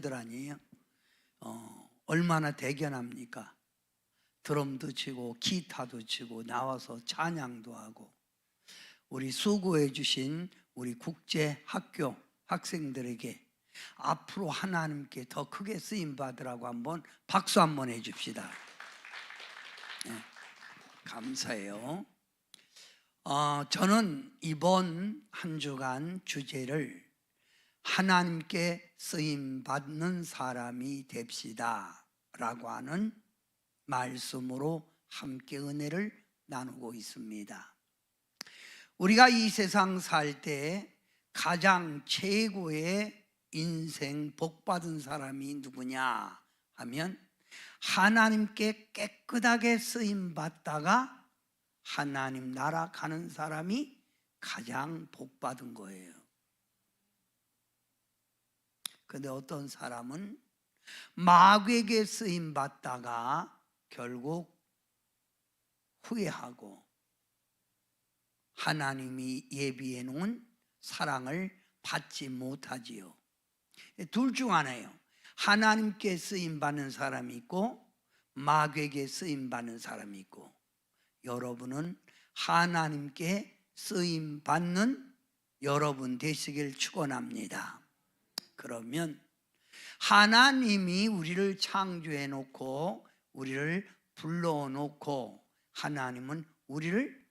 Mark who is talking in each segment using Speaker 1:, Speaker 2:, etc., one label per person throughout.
Speaker 1: 들 아니에요? 얼마나 대견합니까? 드럼도 치고 기타도 치고 나와서 찬양도 하고, 우리 수고해 주신 우리 국제 학교 학생들에게 앞으로 하나님께 더 크게 쓰임 받으라고 한번 박수 한번 해 줍시다. 네, 감사해요. 저는 이번 한 주간 주제를 하나님께 쓰임 받는 사람이 됩시다 라고 하는 말씀으로 함께 은혜를 나누고 있습니다. 우리가 이 세상 살 때 가장 최고의 인생 복 받은 사람이 누구냐 하면, 하나님께 깨끗하게 쓰임 받다가 하나님 나라 가는 사람이 가장 복 받은 거예요. 근데 어떤 사람은 마귀에게 쓰임 받다가 결국 후회하고 하나님이 예비해 놓은 사랑을 받지 못하지요. 둘 중 하나예요. 하나님께 쓰임 받는 사람이 있고 마귀에게 쓰임 받는 사람이 있고, 여러분은 하나님께 쓰임 받는 여러분 되시길 축원합니다. 그러면 하나님이 우리를 창조해 놓고 우리를 불러 놓고 하나님은 우리를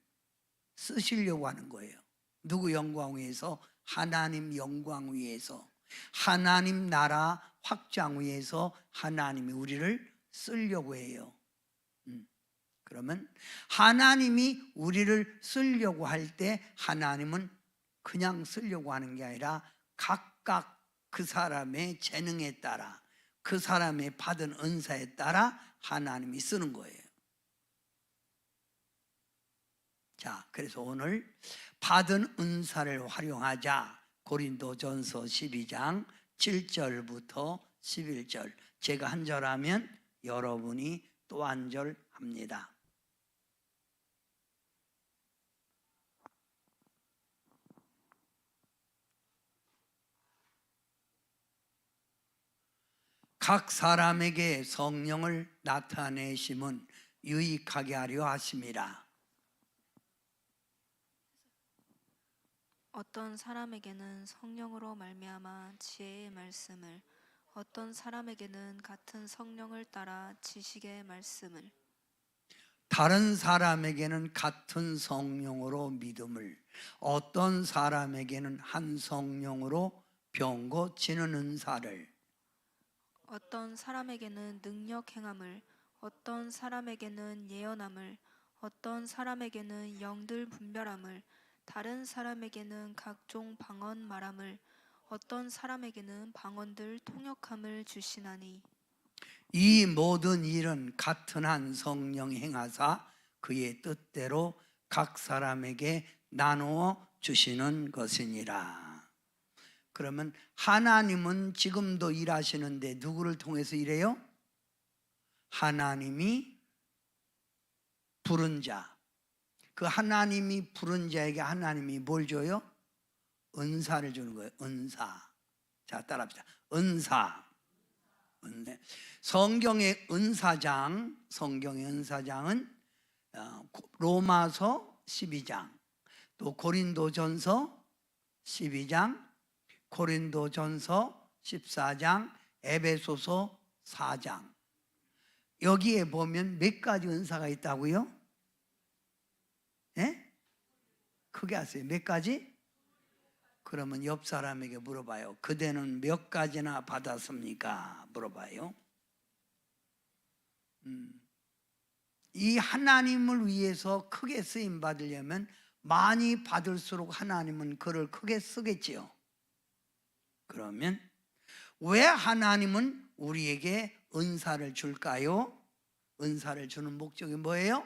Speaker 1: 쓰시려고 하는 거예요. 누구 영광 위해서? 하나님 영광 위해서, 하나님 나라 확장 위해서 하나님이 우리를 쓰려고 해요. 그러면 하나님이 우리를 쓰려고 할 때 하나님은 그냥 쓰려고 하는 게 아니라 각각 그 사람의 재능에 따라, 그 사람의 받은 은사에 따라 하나님이 쓰는 거예요. 자, 그래서 오늘 받은 은사를 활용하자. 고린도전서 12장 7절부터 11절, 제가 한 절 하면 여러분이 또 한 절 합니다. 각 사람에게 성령을 나타내심은 유익하게 하려 하심이라.
Speaker 2: 어떤 사람에게는 성령으로 말미암아 지혜의 말씀을, 어떤 사람에게는 같은 성령을 따라 지식의 말씀을,
Speaker 1: 다른 사람에게는 같은 성령으로 믿음을, 어떤 사람에게는 한 성령으로 병 고치는 은사를,
Speaker 2: 어떤 사람에게는 능력 행함을, 어떤 사람에게는 예언함을, 어떤 사람에게는 영들 분별함을, 다른 사람에게는 각종 방언 말함을, 어떤 사람에게는 방언들 통역함을 주시나니,
Speaker 1: 이 모든 일은 같은 한 성령이 행하사 그의 뜻대로 각 사람에게 나누어 주시는 것이니라. 그러면 하나님은 지금도 일하시는데 누구를 통해서 일해요? 하나님이 부른 자, 그 하나님이 부른 자에게 하나님이 뭘 줘요? 은사를 주는 거예요. 은사. 자, 따라합시다. 은사. 성경의 은사장은 로마서 12장, 또 고린도전서 12장, 고린도전서 14장, 에베소서 4장. 여기에 보면 몇 가지 은사가 있다고요? 예? 크게 하세요. 몇 가지? 그러면 옆 사람에게 물어봐요. 그대는 몇 가지나 받았습니까? 물어봐요. 이 하나님을 위해서 크게 쓰임 받으려면 많이 받을수록 하나님은 그를 크게 쓰겠지요. 그러면 왜 하나님은 우리에게 은사를 줄까요? 은사를 주는 목적이 뭐예요?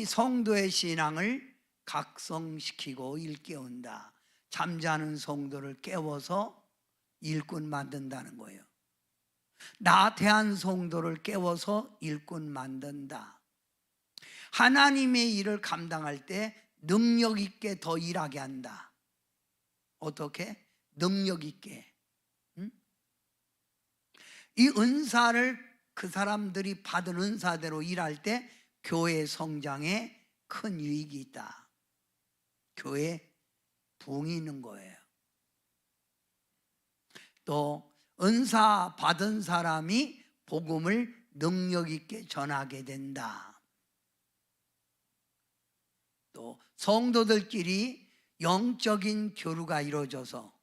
Speaker 1: 성도의 신앙을 각성시키고 일깨운다. 잠자는 성도를 깨워서 일꾼 만든다는 거예요. 나태한 성도를 깨워서 일꾼 만든다. 하나님의 일을 감당할 때 능력 있게 더 일하게 한다. 어떻게? 능력 있게. 이 은사를 그 사람들이 받은 은사대로 일할 때 교회 성장에 큰 유익이 있다. 교회 부흥이 있는 거예요. 또 은사 받은 사람이 복음을 능력 있게 전하게 된다. 또 성도들끼리 영적인 교류가 이루어져서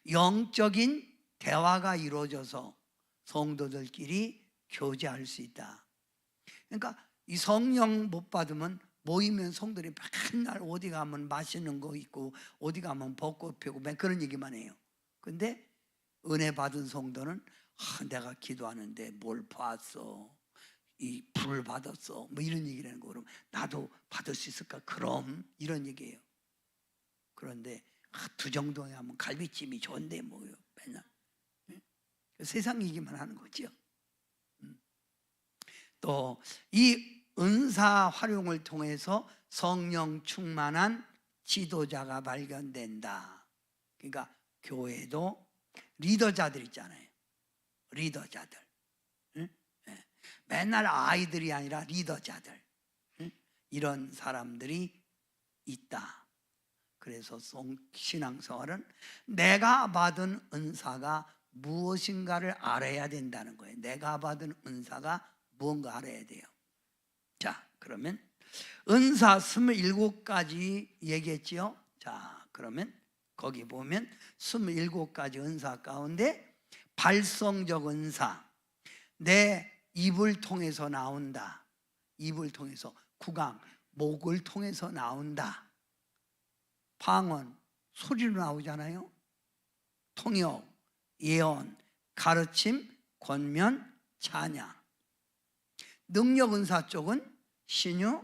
Speaker 1: 영적인 대화가 이루어져서 성도들끼리 교제할 수 있다. 그러니까 이 성령 못 받으면 모이면 성도들이 맨날 어디 가면 맛있는 거 있고 어디 가면 벚꽃 피고 맨 그런 얘기만 해요. 근데 은혜 받은 성도는 내가 기도하는데 뭘 봤어, 이 불을 받았어, 뭐 이런 얘기를 하는 거. 그럼 나도 받을 수 있을까? 그럼 이런 얘기예요. 그런데 두 정도에 하면 갈비찜이 좋은데 뭐요 맨날 세상 얘기만 하는 거죠. 또 이 은사 활용을 통해서 성령 충만한 지도자가 발견된다. 그러니까 교회도 리더자들 있잖아요. 리더자들. 맨날 아이들이 아니라 리더자들. 이런 사람들이 있다. 그래서 신앙생활은 내가 받은 은사가 무엇인가를 알아야 된다는 거예요. 내가 받은 은사가 무언가 알아야 돼요. 자, 그러면 은사 27가지 얘기했지요. 자, 그러면 거기 보면 27가지 은사 가운데 발성적 은사, 내 입을 통해서 나온다. 입을 통해서, 구강, 목을 통해서 나온다. 방언, 소리로 나오잖아요. 통역, 예언, 가르침, 권면, 찬양. 능력 은사 쪽은 신유,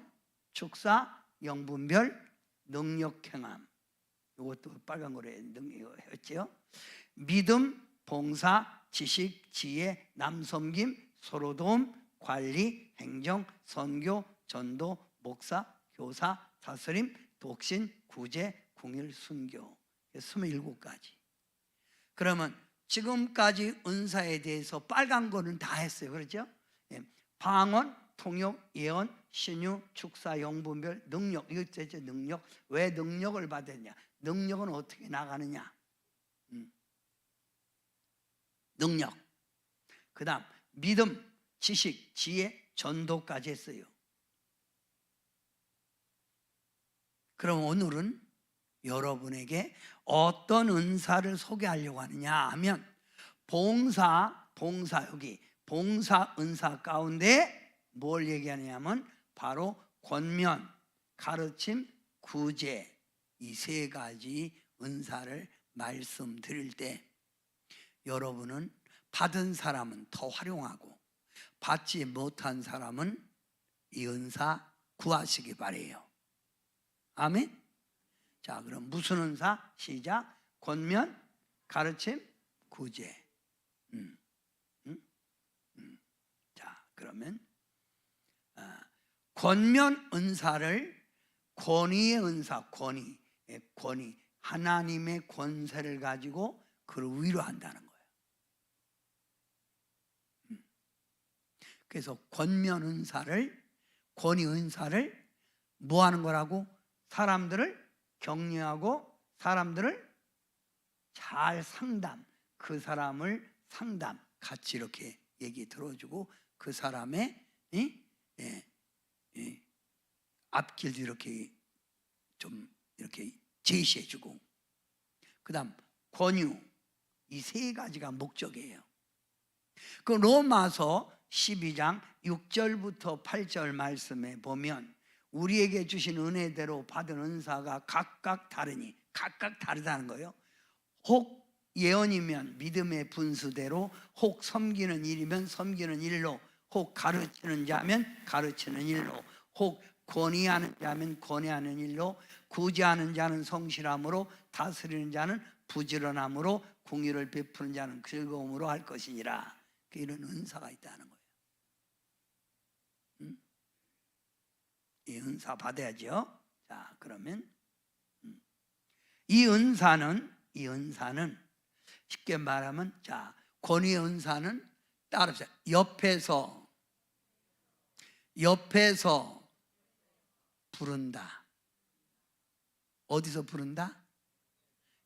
Speaker 1: 축사, 영분별, 능력 행함. 이것도 빨간 거래 능력이었죠. 믿음, 봉사, 지식, 지혜, 남섬김, 서로도움, 관리, 행정, 선교, 전도, 목사, 교사, 다스림, 독신, 구제, 궁일, 순교. 27가지. 그러면 지금까지 은사에 대해서 빨간 거는 다 했어요. 그렇죠? 방언, 통역, 예언, 신유, 축사, 영분별, 능력. 이거 대체 능력. 왜 능력을 받았냐? 능력은 어떻게 나가느냐? 능력. 그 다음 믿음, 지식, 지혜, 전도까지 했어요. 그럼 오늘은 여러분에게 어떤 은사를 소개하려고 하느냐 하면 봉사 여기 봉사 은사 가운데 뭘 얘기하냐면 바로 권면, 가르침, 구제, 이 세 가지 은사를 말씀드릴 때 여러분은 받은 사람은 더 활용하고 받지 못한 사람은 이 은사 구하시기 바래요. 아멘. 자, 그럼 무슨 은사? 시작. 권면, 가르침, 구제. 자, 그러면 권면 은사를 권위의 은사, 권위, 하나님의 권세를 가지고 그를 위로한다는 거예요. 그래서 권면 은사를, 권위 은사를 뭐 하는 거라고? 사람들을 격려하고 사람들을 잘 상담, 그 사람을 상담, 같이 이렇게 얘기 들어주고 그 사람의 앞길도 이렇게 좀 이렇게 제시해주고, 그 다음 권유, 이 세 가지가 목적이에요. 그 로마서 12장 6절부터 8절 말씀에 보면 우리에게 주신 은혜대로 받은 은사가 각각 다르니, 각각 다르다는 거예요. 혹 예언이면 믿음의 분수대로, 혹 섬기는 일이면 섬기는 일로, 혹 가르치는 자면 가르치는 일로, 혹 권위하는 자면 권위하는 일로, 구제하는 자는 성실함으로, 다스리는 자는 부지런함으로, 공의를 베푸는 자는 즐거움으로 할 것이니라. 이런 은사가 있다는 거예요. 이 은사 받아야죠. 자, 그러면 이 은사는 쉽게 말하면, 자, 권위의 은사는 따라합시다. 옆에서 부른다. 어디서 부른다?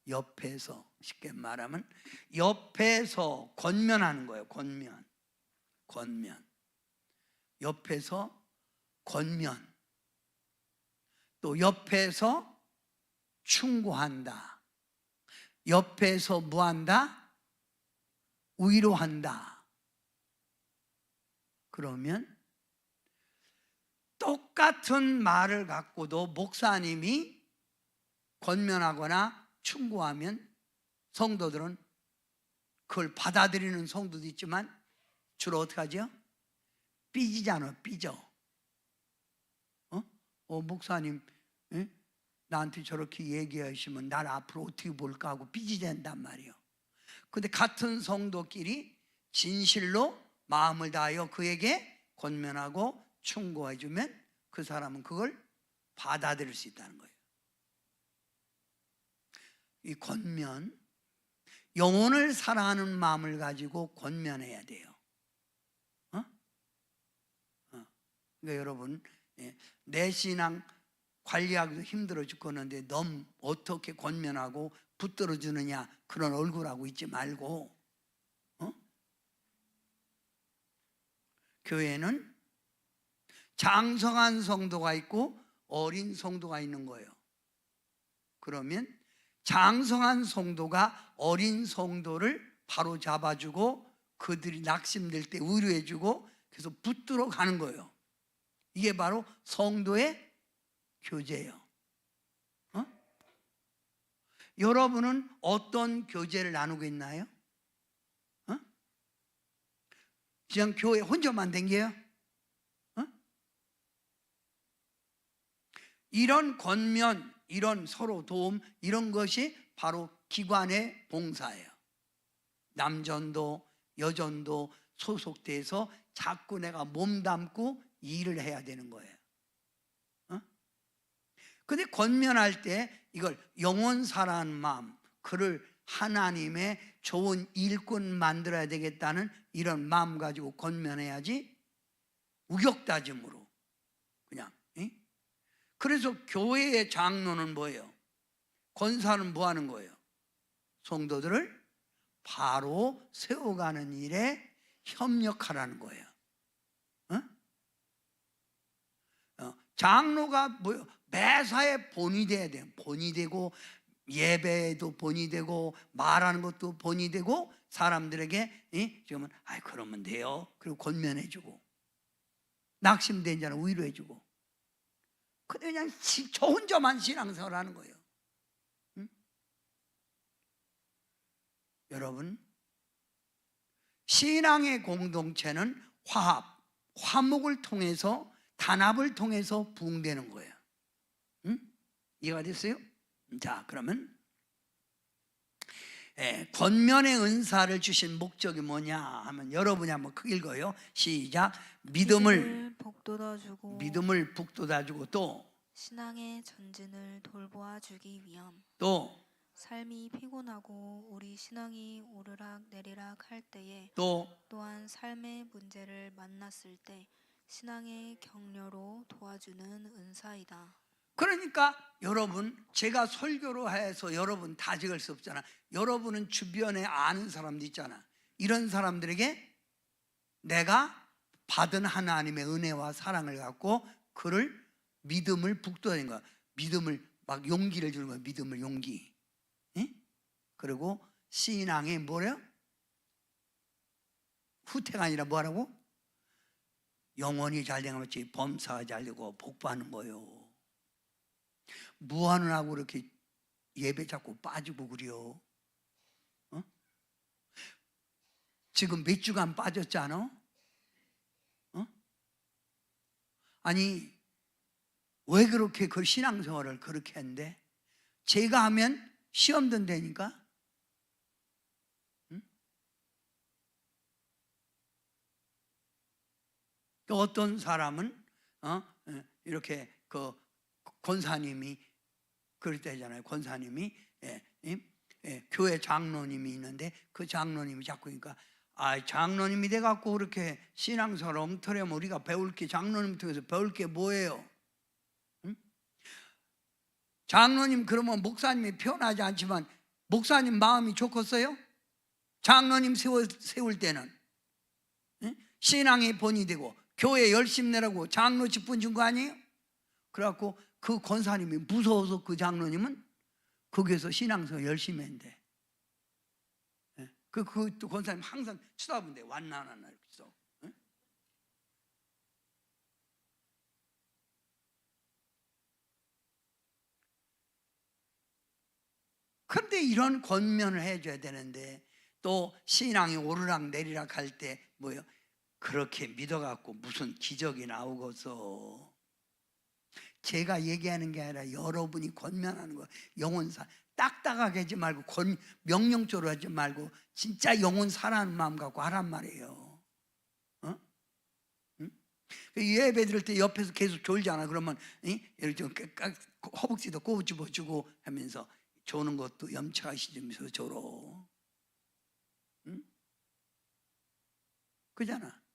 Speaker 1: 옆에서. 쉽게 말하면 옆에서 권면하는 거예요. 권면. 옆에서 권면. 또 옆에서 충고한다. 옆에서 뭐한다? 위로한다. 그러면 똑같은 말을 갖고도 목사님이 권면하거나 충고하면 성도들은 그걸 받아들이는 성도도 있지만 주로 어떻게 하죠? 삐지잖아요. 삐져. 목사님, 에? 나한테 저렇게 얘기하시면 날 앞으로 어떻게 볼까 하고 삐지된단 말이에요. 근데 같은 성도끼리 진실로 마음을 다하여 그에게 권면하고 충고해 주면 그 사람은 그걸 받아들일 수 있다는 거예요. 이 권면, 영혼을 사랑하는 마음을 가지고 권면해야 돼요. 그러니까 여러분, 내 신앙 관리하기도 힘들어 죽겠는데 넌 어떻게 권면하고 붙들어 주느냐 그런 얼굴하고 있지 말고, 교회는 장성한 성도가 있고 어린 성도가 있는 거예요. 그러면 장성한 성도가 어린 성도를 바로 잡아주고 그들이 낙심될 때 위로해주고 그래서 붙들어 가는 거예요. 이게 바로 성도의 교제예요. 여러분은 어떤 교제를 나누고 있나요? 그냥 교회 혼자만 댕겨요? 이런 권면, 이런 서로 도움, 이런 것이 바로 기관의 봉사예요. 남전도 여전도 소속돼서 자꾸 내가 몸담고 일을 해야 되는 거예요. 근데 권면할 때 이걸 영혼 사랑하는 마음, 그를 하나님의 좋은 일꾼 만들어야 되겠다는 이런 마음 가지고 권면해야지 우격다짐으로 그냥. 그래서 교회의 장로는 뭐예요? 권사는 뭐 하는 거예요? 성도들을 바로 세워가는 일에 협력하라는 거예요. 장로가 뭐예요? 매사에 본이 돼야 돼요. 본이 되고 예배에도 본이 되고 말하는 것도 본이 되고 사람들에게 지금은 그러면 돼요. 그리고 권면해주고 낙심된 자는 위로해주고. 근데 그냥 저 혼자만 신앙생활 하는 거예요. 여러분, 신앙의 공동체는 화목을 통해서 단합을 통해서 부흥되는 거예요. 이해가 됐어요? 자, 그러면 권면의 은사를 주신 목적이 뭐냐 하면 여러분이 한번 크게 읽어요. 시작. 믿음을 북돋아주고 또
Speaker 2: 신앙의 전진을 돌보아주기 위함.
Speaker 1: 또
Speaker 2: 삶이 피곤하고 우리 신앙이 오르락내리락 할 때에 또한 삶의 문제를 만났을 때 신앙의 격려로 도와주는 은사이다.
Speaker 1: 그러니까 여러분, 제가 설교로 해서 여러분 다 적을 수 없잖아. 여러분은 주변에 아는 사람도 있잖아. 이런 사람들에게 내가 받은 하나님의 은혜와 사랑을 갖고 그를 믿음을 북돋아낸 거야. 믿음을 막 용기를 주는 거야. 믿음을 용기. 그리고 신앙에 뭐래요? 후퇴가 아니라 뭐라고? 영혼이 잘 되는 것이 범사가 잘 되고 복받는 거예요. 무한하고 그렇게 예배 자꾸 빠지고 그래요. 지금 몇 주간 빠졌잖아. 아니 왜 그렇게 그 신앙생활을 그렇게 했는데? 제가 하면 시험 든다니까. 또 어떤 사람은 이렇게 그 권사님이 그럴 때잖아요. 권사님이 교회 장로님이 있는데 그 장로님이 자꾸 그러니까 장로님이 돼갖고 그렇게 신앙생활 엉터리하면 우리가 배울 게, 장로님 통해서 배울 게 뭐예요? 응? 장로님 그러면 목사님이 표현하지 않지만 목사님 마음이 좋겠어요? 장로님 세울 때는 신앙의 본이 되고 교회 열심히 내라고 장로 직분 준 거 아니에요? 그래갖고 그 권사님이 무서워서 그 장로님은 거기에서 신앙생활 열심히 했는데, 그 권사님 항상 쳐다보는데 왔나 안 왔나 이렇게 써. 그런데 이런 권면을 해줘야 되는데, 또 신앙이 오르락 내리락 할 때 뭐요? 그렇게 믿어갖고 무슨 기적이 나오고서. 제가 얘기하는 게 아니라 여러분이 권면하는 거. 영혼사 딱딱하게 하지 말고 명령적으로 하지 말고 진짜 영혼 사랑하는 마음 갖고 하란 말이에요. 응? 예배 드릴 때 옆에서 계속 졸잖아. 그러면 이렇게 허벅지도 꼬집어주고 하면서 조는 것도 염치하시면서 조로. 응? 그잖아.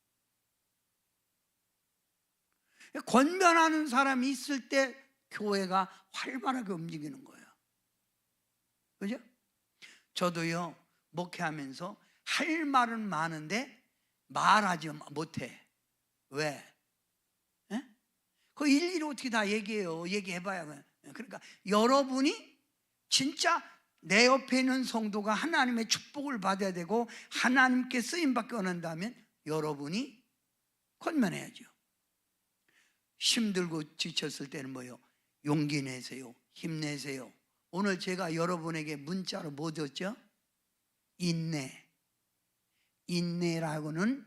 Speaker 1: 권면하는 사람이 있을 때 교회가 활발하게 움직이는 거예요. 그죠? 저도요, 목회하면서 할 말은 많은데 말하지 못해. 왜? 그 일일이 어떻게 다 얘기해봐야. 그러니까 여러분이 진짜 내 옆에 있는 성도가 하나님의 축복을 받아야 되고 하나님께 쓰임받게 원한다면 여러분이 권면해야죠. 힘들고 지쳤을 때는 뭐요? 용기 내세요. 힘내세요. 오늘 제가 여러분에게 문자로 뭐 줬죠? 인내. 인내라고는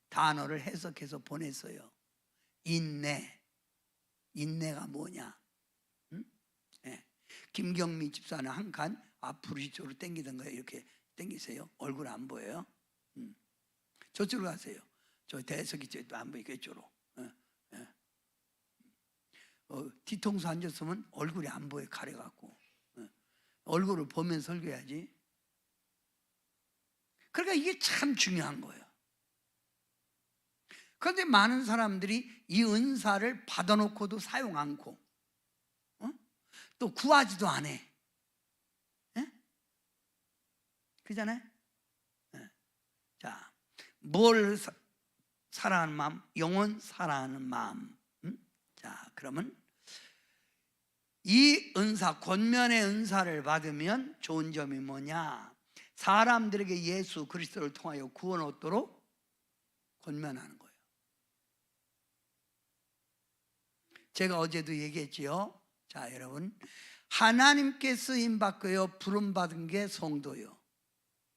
Speaker 1: 단어를 해석해서 보냈어요. 인내. 인내가 뭐냐? 응? 네. 김경미 집사는 한 칸 앞으로 이쪽으로 당기던 거예요. 이렇게 당기세요. 얼굴 안 보여요? 저쪽으로 가세요. 저 대석이 안 보이게 이쪽으로. 뒤통수 앉았으면 얼굴이 안 보여. 가려갖고. 얼굴을 보면서 설교해야지. 그러니까 이게 참 중요한 거예요. 그런데 많은 사람들이 이 은사를 받아놓고도 사용 않고, 또 구하지도 안 해. 그잖아요? 자, 뭘 사랑하는 마음? 영혼 사랑하는 마음. 자, 그러면 이 은사, 권면의 은사를 받으면 좋은 점이 뭐냐? 사람들에게 예수 그리스도를 통하여 구원 얻도록 권면하는 거예요. 제가 어제도 얘기했지요. 자, 여러분, 하나님께 쓰임 받고요, 부름 받은 게 성도요.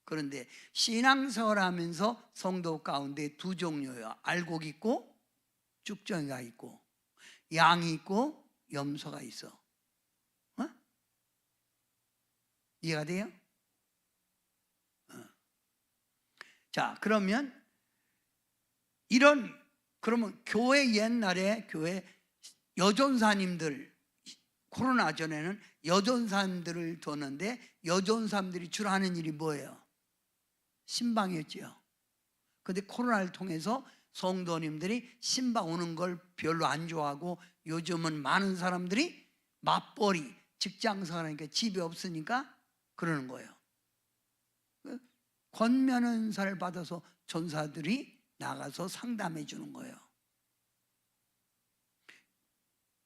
Speaker 1: 그런데 신앙생활 하면서 성도 가운데 두 종류예요. 알곡 있고 쭉정이가 있고, 양이 있고 염소가 있어. 이해가 돼요? 자, 그러면 그러면 교회 옛날에 교회 여전사님들, 코로나 전에는 여전사님들을 뒀는데 여전사님들이 주로 하는 일이 뭐예요? 신방이었죠. 근데 코로나를 통해서 성도님들이 신방 오는 걸 별로 안 좋아하고 요즘은 많은 사람들이 맞벌이, 직장생활하니까 집이 없으니까 그러는 거예요. 권면 은사를 받아서 전사들이 나가서 상담해 주는 거예요.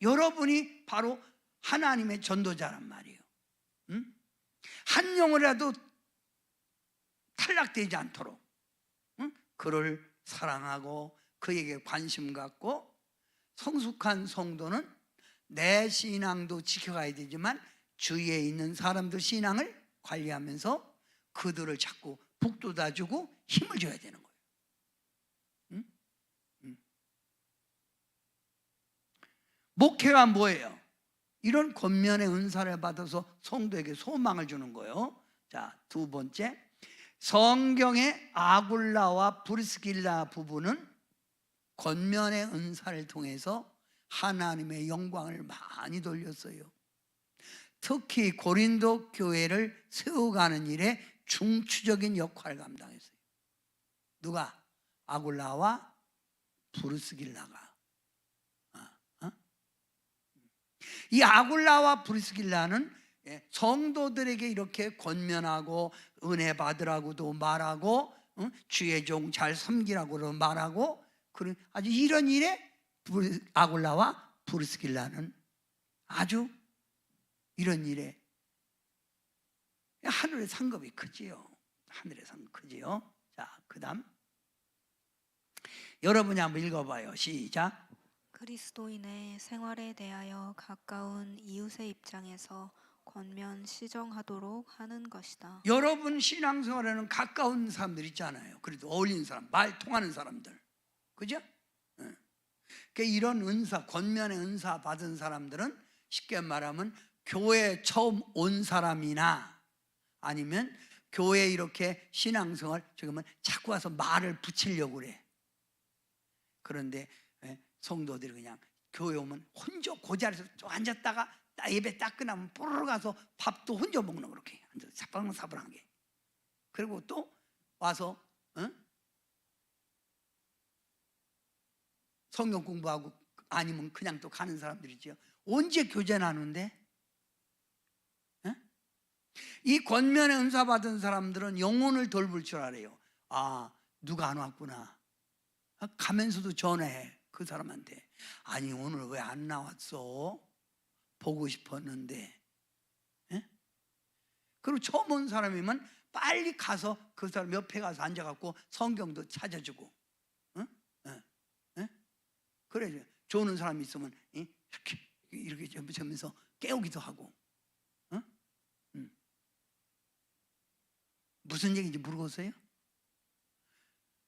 Speaker 1: 여러분이 바로 하나님의 전도자란 말이에요. 한 영혼이라도 탈락되지 않도록 그를 사랑하고 그에게 관심 갖고, 성숙한 성도는 내 신앙도 지켜가야 되지만 주위에 있는 사람들 신앙을 관리하면서 그들을 자꾸 북돋아주고 힘을 줘야 되는 거예요. 목회가 뭐예요? 이런 권면의 은사를 받아서 성도에게 소망을 주는 거예요. 자, 두 번째, 성경의 아굴라와 브리스길라 부부는 권면의 은사를 통해서 하나님의 영광을 많이 돌렸어요. 특히 고린도 교회를 세워가는 일에 중추적인 역할을 감당했어요. 누가? 아굴라와 브리스길라가. 이 아굴라와 브리스길라는 성도들에게 이렇게 권면하고 은혜 받으라고도 말하고 주의 종 잘 섬기라고도 말하고 그런 아주 이런 일에 아굴라와 브리스길라는 아주 이런 일에 하늘의 상급이 크지요. 하늘의 상급 크지요. 자, 그다음 여러분이 한번 읽어봐요. 시작.
Speaker 2: 그리스도인의 생활에 대하여 가까운 이웃의 입장에서 권면 시정하도록 하는 것이다.
Speaker 1: 여러분 신앙생활에는 가까운 사람들 있잖아요. 그래도 어울리는 사람, 말 통하는 사람들, 그죠? 그러니까 이런 은사, 권면의 은사 받은 사람들은 쉽게 말하면 교회에 처음 온 사람이나 아니면 교회에 이렇게 신앙생활 지금은 자꾸 와서 말을 붙이려고 그래. 그런데 성도들이 그냥 교회 오면 혼자 그 자리에서 좀 앉았다가 예배 딱 끝나면 뽀르르 가서 밥도 혼자 먹는 그렇게 앉아서 사방사방하게. 그리고 또 와서 성경 공부하고 아니면 그냥 또 가는 사람들이죠. 언제 교제 나누는데? 이 권면의 은사 받은 사람들은 영혼을 돌볼 줄 알아요. 아, 누가 안 왔구나. 가면서도 전화해 그 사람한테. 아니 오늘 왜 안 나왔어? 보고 싶었는데. 그리고 처음 온 사람이면 빨리 가서 그 사람 옆에 가서 앉아갖고 성경도 찾아주고. 그래, 좋은 사람이 있으면 이렇게 점면서 깨우기도 하고. 무슨 얘기인지 모르겠어요?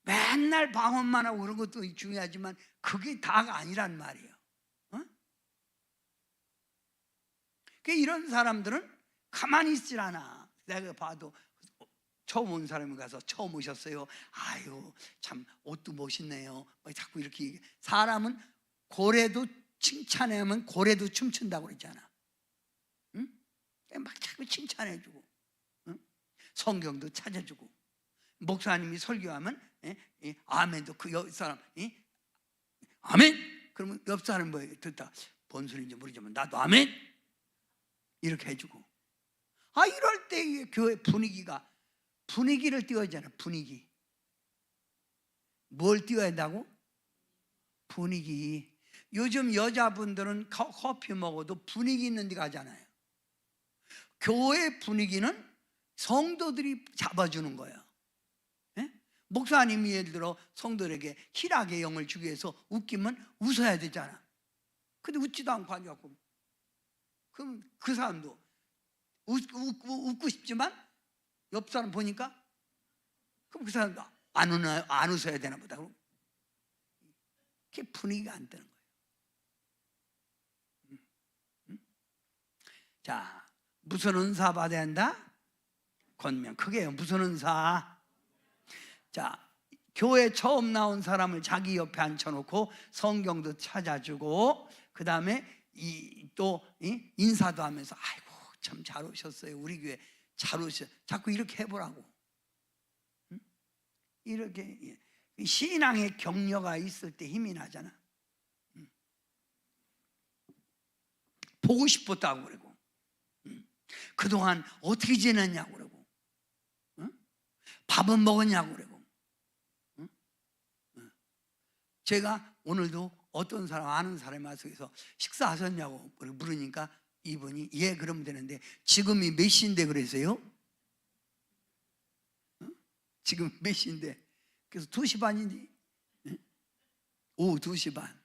Speaker 1: 맨날 방언만 하고 그런 것도 중요하지만 그게 다가 아니란 말이에요. 이런 사람들은 가만히 있질 않아. 내가 봐도 처음 온 사람이 가서 처음 오셨어요. 아유 참 옷도 멋있네요. 자꾸 이렇게 사람은 고래도 칭찬하면 고래도 춤춘다고 그랬잖아. 막 자꾸 칭찬해주고 성경도 찾아주고 목사님이 설교하면 아멘도 그 옆 사람 아멘. 그러면 옆 사람 뭐 듣다 뭔 소리인지 모르지만 나도 아멘 이렇게 해주고. 아 이럴 때 교회 분위기를 띄워야 하잖아. 분위기. 뭘 띄워야 한다고? 분위기. 요즘 여자분들은 커피 먹어도 분위기 있는 데 가잖아요. 교회 분위기는 성도들이 잡아주는 거예요. 목사님이 예를 들어 성도들에게 희락의 영을 주기 위해서 웃기면 웃어야 되잖아. 근데 웃지도 않고 앉아갖고 그럼 그 사람도 웃고 싶지만 옆 사람 보니까 그럼 그 사람도 안 웃어야 되나 보다. 그게 분위기가 안 되는 거예요. 자, 무슨 은사 받아야 한다? 권면. 크게 해요. 무슨 은사? 자, 교회 처음 나온 사람을 자기 옆에 앉혀놓고 성경도 찾아주고 그 다음에 또 인사도 하면서 아이고 참 잘 오셨어요. 우리 교회 잘 오셨어요. 자꾸 이렇게 해보라고. 이렇게 신앙의 격려가 있을 때 힘이 나잖아. 보고 싶었다고 그러고 그동안 어떻게 지냈냐고 그러고 밥은 먹었냐고 그러고. 제가 오늘도 어떤 사람 아는 사람이 와서 식사하셨냐고 물으니까 이분이 예 그러면 되는데 지금이 몇 시인데 그래서요? 지금 몇 시인데? 그래서 2시 반이니? 오후 2시 반.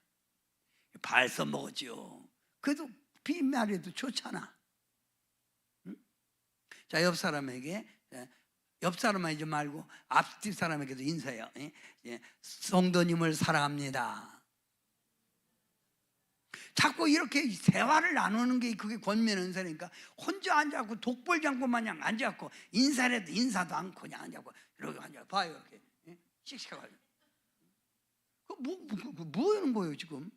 Speaker 1: 벌써 먹었죠. 그래도 비말해도 좋잖아. 자, 옆 사람에게 옆 사람만 이제 말고 앞뒤 사람에게도 인사해요. 성도님을 사랑합니다. 자꾸 이렇게 대화를 나누는 게 그게 권면 은사니까 혼자 앉아갖고 독벌장군 마냥 앉아갖고 인사를 해도 인사도 않고 그냥 앉아갖고 이렇게 앉아 봐요. 이렇게 씩씩해가지고 뭐 하는 거예요 지금?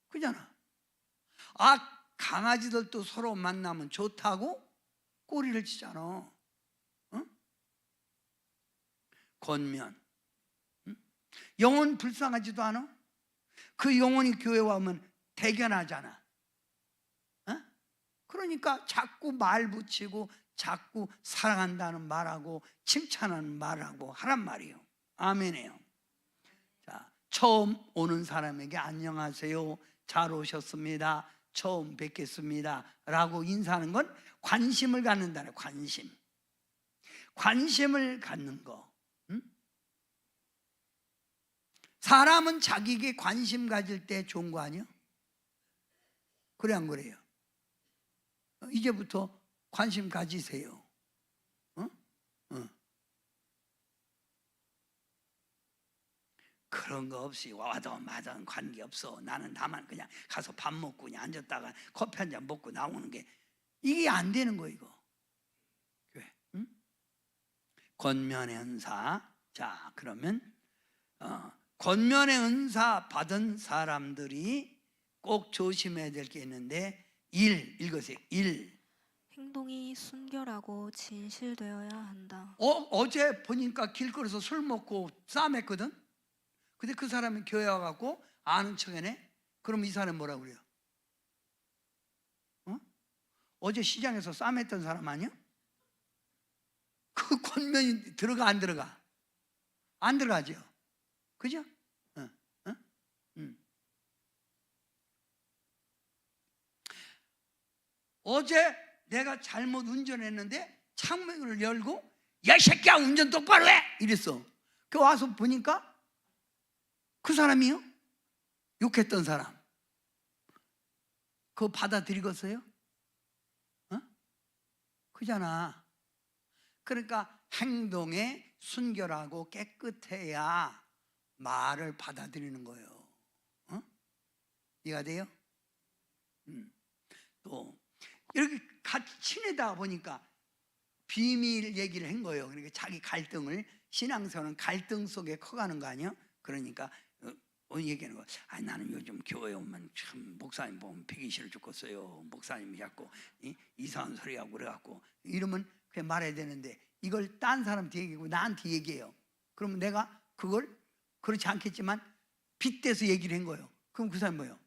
Speaker 1: 그잖아. 아 강아지들도 서로 만나면 좋다고 꼬리를 치잖아. 권면. 영혼 불쌍하지도 않아? 그 영혼이 교회 와면 대견하잖아. 그러니까 자꾸 말 붙이고 자꾸 사랑한다는 말하고 칭찬하는 말하고 하란 말이에요. 아멘이에요. 자, 처음 오는 사람에게 안녕하세요, 잘 오셨습니다, 처음 뵙겠습니다 라고 인사하는 건 관심을 갖는다는, 관심을 갖는 거. 사람은 자기에게 관심 가질 때 좋은 거 아니야? 그래 안 그래요? 이제부터 관심 가지세요. 그런 거 없이 와도 마도 관계없어, 나는 다만 그냥 가서 밥 먹고 그냥 앉았다가 커피 한 잔 먹고 나오는 게, 이게 안 되는 거 이거. 교회. 권면의 은사. 자, 그러면 권면의 은사 받은 사람들이 꼭 조심해야 될 게 있는데, 읽으세요.
Speaker 2: 행동이 순결하고 진실되어야 한다.
Speaker 1: 어제 보니까 길거리에서 술 먹고 싸맸거든. 근데 그 사람이 교회 와갖고 아는 척해네. 그럼 이 사람 뭐라고 그래요? 어제 시장에서 싸맸던 사람 아니야? 그 권면이 들어가 안 들어가? 안 들어가죠. 그죠? 어제 내가 잘못 운전했는데 창문을 열고 야 이 새끼야 운전 똑바로 해! 이랬어. 그 와서 보니까 그 사람이요? 욕했던 사람. 그거 받아들이겠어요? 그잖아. 그러니까 행동에 순결하고 깨끗해야 말을 받아들이는 거예요. 이해가 돼요? 또 이렇게 같이 친해다 보니까 비밀 얘기를 한 거예요. 그러니까 자기 갈등을, 신앙생활은 갈등 속에 커가는 거 아니에요? 그러니까 얘기하는 거. 나는 요즘 교회 오면 참 목사님 보면 배기 싫어 죽겠어요. 목사님이 자꾸 이상한 소리 하고 그래갖고, 이러면 그냥 말해야 되는데 이걸 딴 사람한테 얘기하고 나한테 얘기해요. 그러면 내가 그걸 그렇지 않겠지만 빗대서 얘기를 한 거예요. 그럼 그 사람이 뭐예요?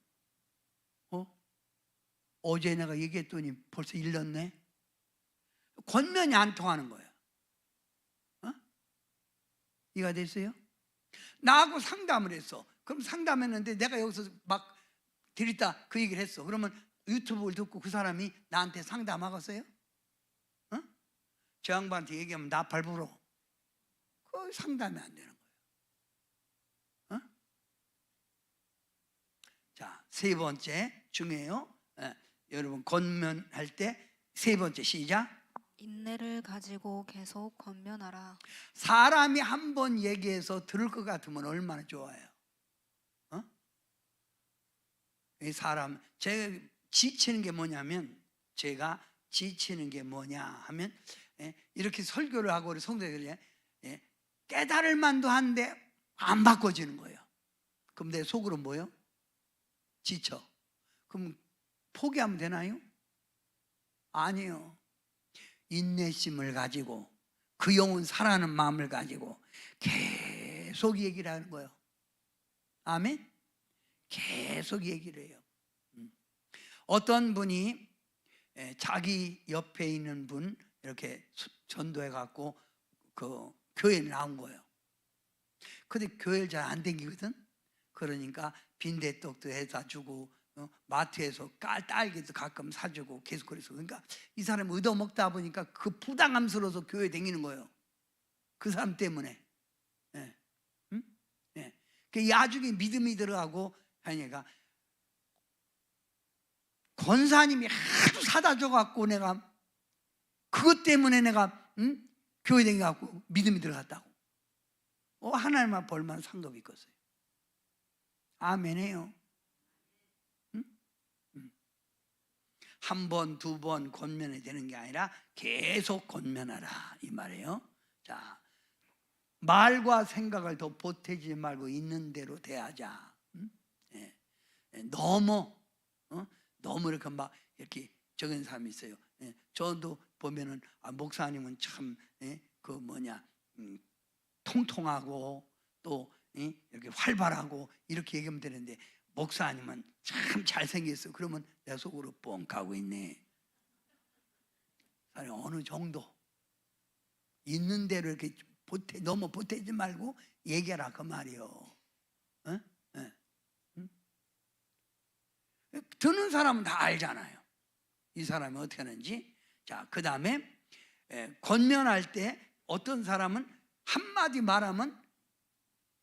Speaker 1: 어제 내가 얘기했더니 벌써 일렀네. 권면이 안 통하는 거예요. 이해가 됐어요? 나하고 상담을 했어. 그럼 상담했는데 내가 여기서 막 들이다 그 얘기를 했어. 그러면 유튜브를 듣고 그 사람이 나한테 상담하겠어요? 저 양반한테 얘기하면 나팔 불어. 그 상담이 안 되는 거예요. 자, 세 번째 중요해요. 여러분 권면할 때 세 번째 시작.
Speaker 2: 인내를 가지고 계속 권면하라.
Speaker 1: 사람이 한 번 얘기해서 들을 것 같으면 얼마나 좋아요. 이 사람, 제가 지치는 게 뭐냐면, 하면 이렇게 설교를 하고 우리 성도들이 깨달을 만도 한데 안 바꿔지는 거예요. 그럼 내 속으로 뭐요? 지쳐. 그럼 포기하면 되나요? 아니요. 인내심을 가지고 그 영혼 사랑하는 마음을 가지고 계속 얘기를 하는 거예요. 아멘? 계속 얘기를 해요. 어떤 분이 자기 옆에 있는 분 이렇게 전도해 갖고 그 교회에 나온 거예요. 근데 교회를 잘 안 다니거든. 그러니까 빈대떡도 해다 주고 마트에서 딸기도 가끔 사주고 계속 그래서, 그러니까 이 사람이 얻어먹다 보니까 그 부담감스러워서 교회 다니는 거예요. 그 사람 때문에. 그 나중에 믿음이 들어가고 하니까 권사님이 하도 사다 줘갖고 내가 그것 때문에 내가 교회 다니갖고 믿음이 들어갔다고. 하나님만 벌만 상관이 있겠어요. 아멘이에요. 한 번, 두 번 권면이 되는 게 아니라 계속 권면하라 이 말이에요. 자, 말과 생각을 더 보태지 말고 있는 대로 대하자. 너무 이렇게 막 이렇게 적은 사람이 있어요. 저도 보면은 목사님은 참 통통하고 또 이렇게 활발하고 이렇게 얘기하면 되는데, 목사님은 참 잘생겼어. 그러면 내 속으로 뻥 가고 있네. 어느 정도 있는 대로 이렇게 너무 보태지 말고 얘기하라 그 말이요. 응? 응? 듣는 사람은 다 알잖아요, 이 사람이 어떻게 하는지. 자, 그 다음에 권면할 때 어떤 사람은 한마디 말하면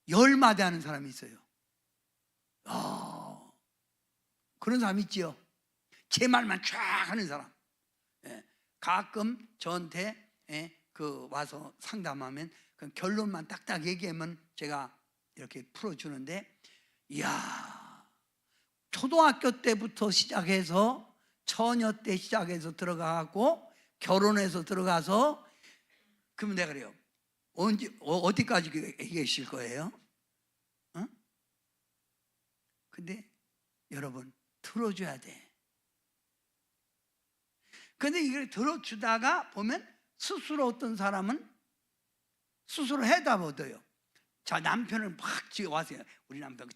Speaker 1: 10마디 하는 사람이 있어요. 그런 사람 있지요. 제 말만 쫙 하는 사람. 가끔 저한테 와서 상담하면 그 결론만 딱딱 얘기하면 제가 이렇게 풀어주는데, 이야, 초등학교 때부터 시작해서 처녀 때 시작해서 들어가고 결혼해서 들어가서, 그러면 내가 그래요. 어디까지 얘기하실 거예요? 근데 여러분, 들어줘야 돼. 근데 이걸 들어주다가 보면 스스로 어떤 사람은 스스로 해답 얻어요. 자, 남편을 막 지가 와서, 우리 남편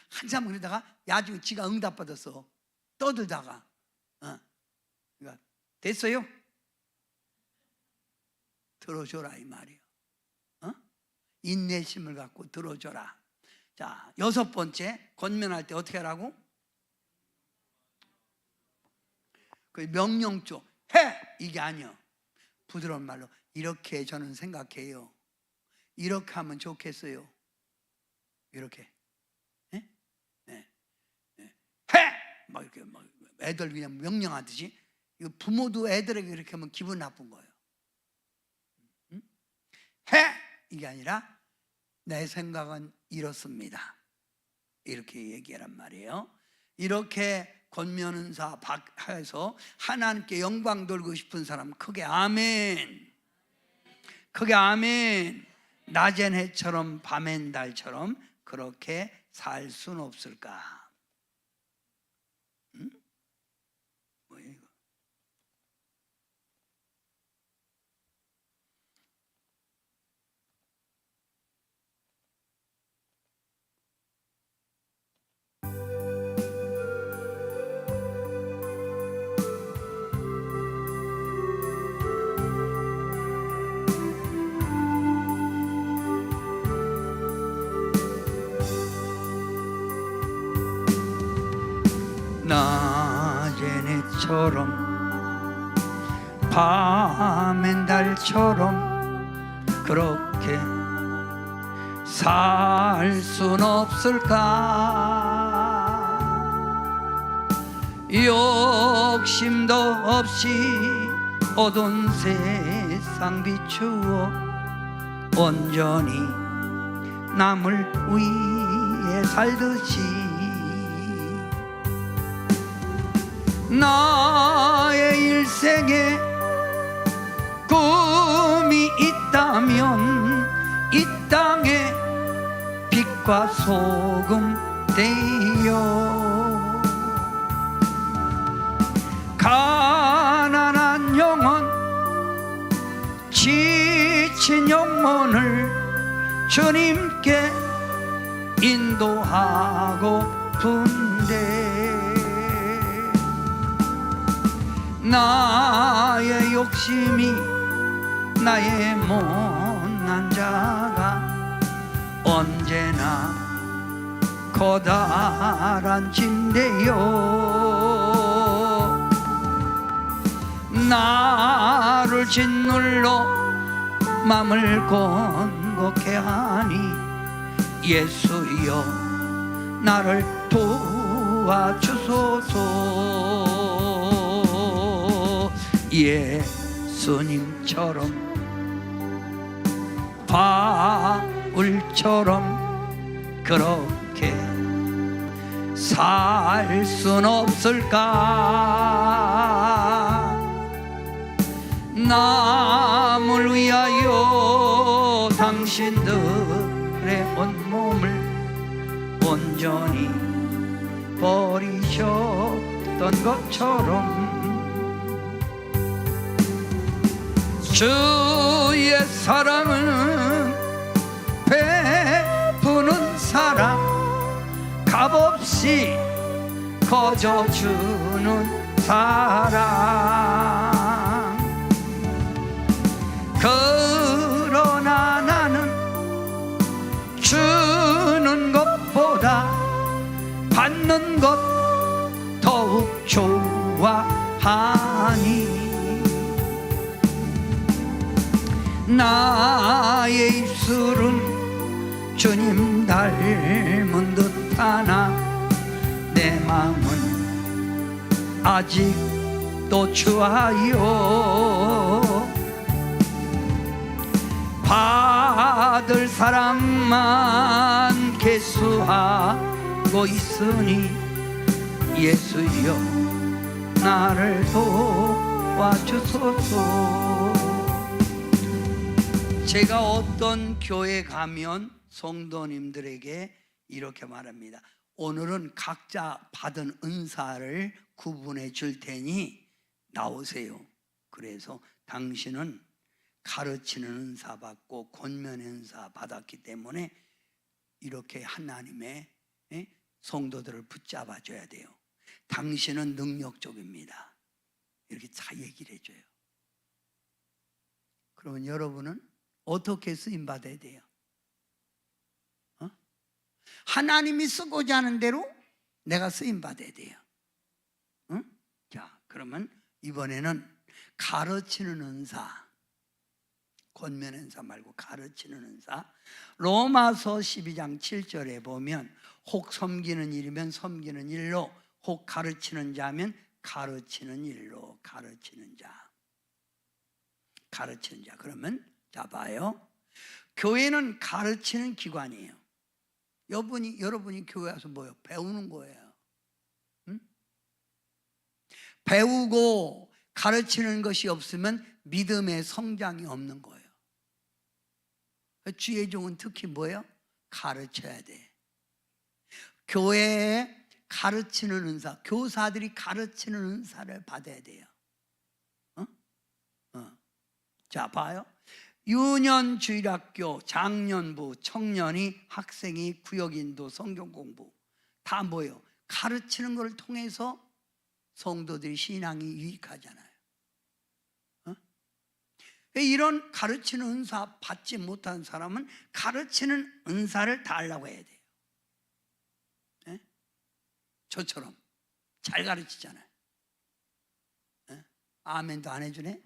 Speaker 1: 한참 그러다가 야중에 지가 응답받았어. 떠들다가 그러니까 됐어요? 들어줘라 이 말이에요. 인내심을 갖고 들어줘라. 자, 6번째, 권면할 때 어떻게 하라고? 그 명령조 해! 이게 아니요. 부드러운 말로 이렇게 저는 생각해요. 이렇게 하면 좋겠어요. 이렇게 해! 막 이렇게 막 애들 그냥 명령하듯이. 이거 부모도 애들에게 이렇게 하면 기분 나쁜 거예요. 해! 이게 아니라 내 생각은 이렇습니다. 이렇게 얘기하란 말이에요. 이렇게 권면은사 해서 하나님께 영광 돌리고 싶은 사람 크게 아멘. 크게 아멘. 낮엔 해처럼 밤엔 달처럼 그렇게 살 수는 없을까? 뭐예요 이거? 낮엔 해처럼 밤엔 달처럼 그렇게 살 순 없을까? 욕심도 없이 어두운 세상 비추어 온전히 남을 위해 살듯이 나의 일생에 꿈이 있다면 이 땅에 빛과 소금 되어 가난한 영혼 지친 영혼을 주님께 인도하고픈데 나의 욕심이 나의 못난 자가 언제나 커다란 짐대요 나를 짓눌러 맘을 건곡해 하니 예수여 나를 도와주소서 예수님처럼 바울처럼 그렇게 살 순 없을까? 남을 위하여 당신들의 온몸을 온전히 버리셨던 것처럼 주의 사랑은 끝없이 거저주는 사랑. 그러나 나는 주는 것보다 받는 것 더욱 좋아하니 나의 입술은 주님 닮은 듯하나 내 마음은 아직도 추하여 받을 사람만 계수하고 있으니 예수여 나를 도와주소서. 제가 어떤 교회 가면 성도님들에게 이렇게 말합니다. 오늘은 각자 받은 은사를 구분해 줄 테니 나오세요. 그래서 당신은 가르치는 은사 받고 권면의 은사 받았기 때문에 이렇게 하나님의 성도들을 붙잡아 줘야 돼요. 당신은 능력적입니다. 이렇게 다 얘기를 해줘요. 그러면 여러분은 어떻게 쓰임 받아야 돼요? 하나님이 쓰고자 하는 대로 내가 쓰임 받아야 돼요. 자, 그러면 이번에는 가르치는 은사, 권면 은사 말고 가르치는 은사. 로마서 12장 7절에 보면 혹 섬기는 일이면 섬기는 일로, 혹 가르치는 자면 가르치는 일로. 가르치는 자, 가르치는 자. 그러면 자 봐요. 교회는 가르치는 기관이에요. 여러분이 교회 와서 뭐예요? 배우는 거예요. 응? 배우고 가르치는 것이 없으면 믿음의 성장이 없는 거예요. 주의 종은 특히 뭐예요? 가르쳐야 돼. 교회에 가르치는 은사, 교사들이 가르치는 은사를 받아야 돼요. 자 봐요. 유년 주일학교, 장년부, 청년이, 학생이, 구역인도, 성경공부 다 뭐예요? 가르치는 것을 통해서 성도들이 신앙이 유익하잖아요. 이런 가르치는 은사 받지 못한 사람은 가르치는 은사를 달라고 해야 돼요. 저처럼 잘 가르치잖아요. 아멘도 안 해주네.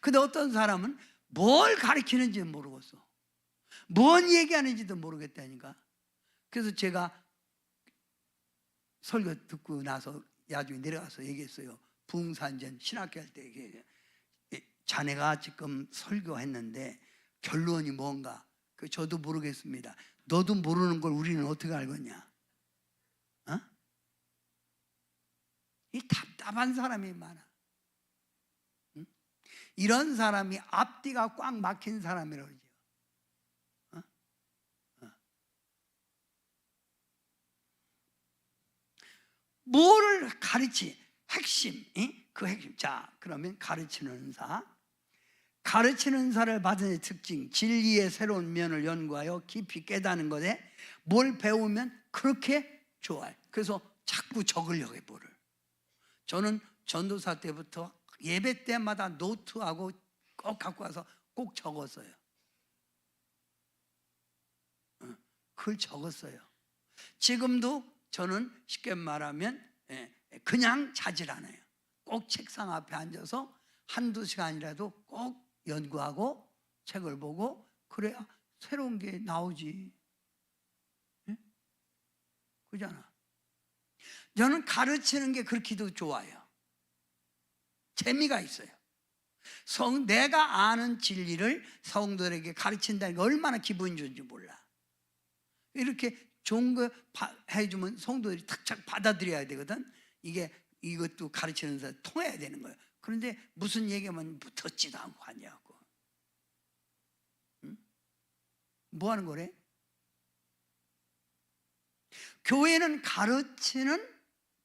Speaker 1: 근데 어떤 사람은 뭘 가르치는지 모르겠어. 뭔 얘기하는지도 모르겠다니까. 그래서 제가 설교 듣고 나서 나중에 내려가서 얘기했어요. 부흥산전 신학교 할 때 자네가 지금 설교했는데 결론이 뭔가 저도 모르겠습니다. 너도 모르는 걸 우리는 어떻게 알겠냐? 이 답답한 사람이 많아. 이런 사람이 앞뒤가 꽉 막힌 사람이라고 그러죠. 뭐를 가르치? 핵심, 그 핵심. 자, 그러면 가르치는 은사. 가르치는 은사를 받은 특징, 진리의 새로운 면을 연구하여 깊이 깨닫는 것에 뭘 배우면 그렇게 좋아요. 그래서 자꾸 적으려고 해, 뭐를. 저는 전도사 때부터 예배 때마다 노트하고 꼭 갖고 와서 꼭 적었어요. 그걸 적었어요. 지금도 저는 쉽게 말하면 그냥 자질 않아요. 꼭 책상 앞에 앉아서 한두 시간이라도 꼭 연구하고 책을 보고 그래야 새로운 게 나오지. 그잖아. 저는 가르치는 게 그렇게도 좋아요. 재미가 있어요. 내가 아는 진리를 성도들에게 가르친다는 게 얼마나 기분이 좋은지 몰라. 이렇게 좋은 거 해주면 성도들이 탁착 받아들여야 되거든. 이것도 가르치는 사람 통해야 되는 거예요. 그런데 무슨 얘기하면 듣지도 않고 하냐고. 뭐 하는 거래? 교회는 가르치는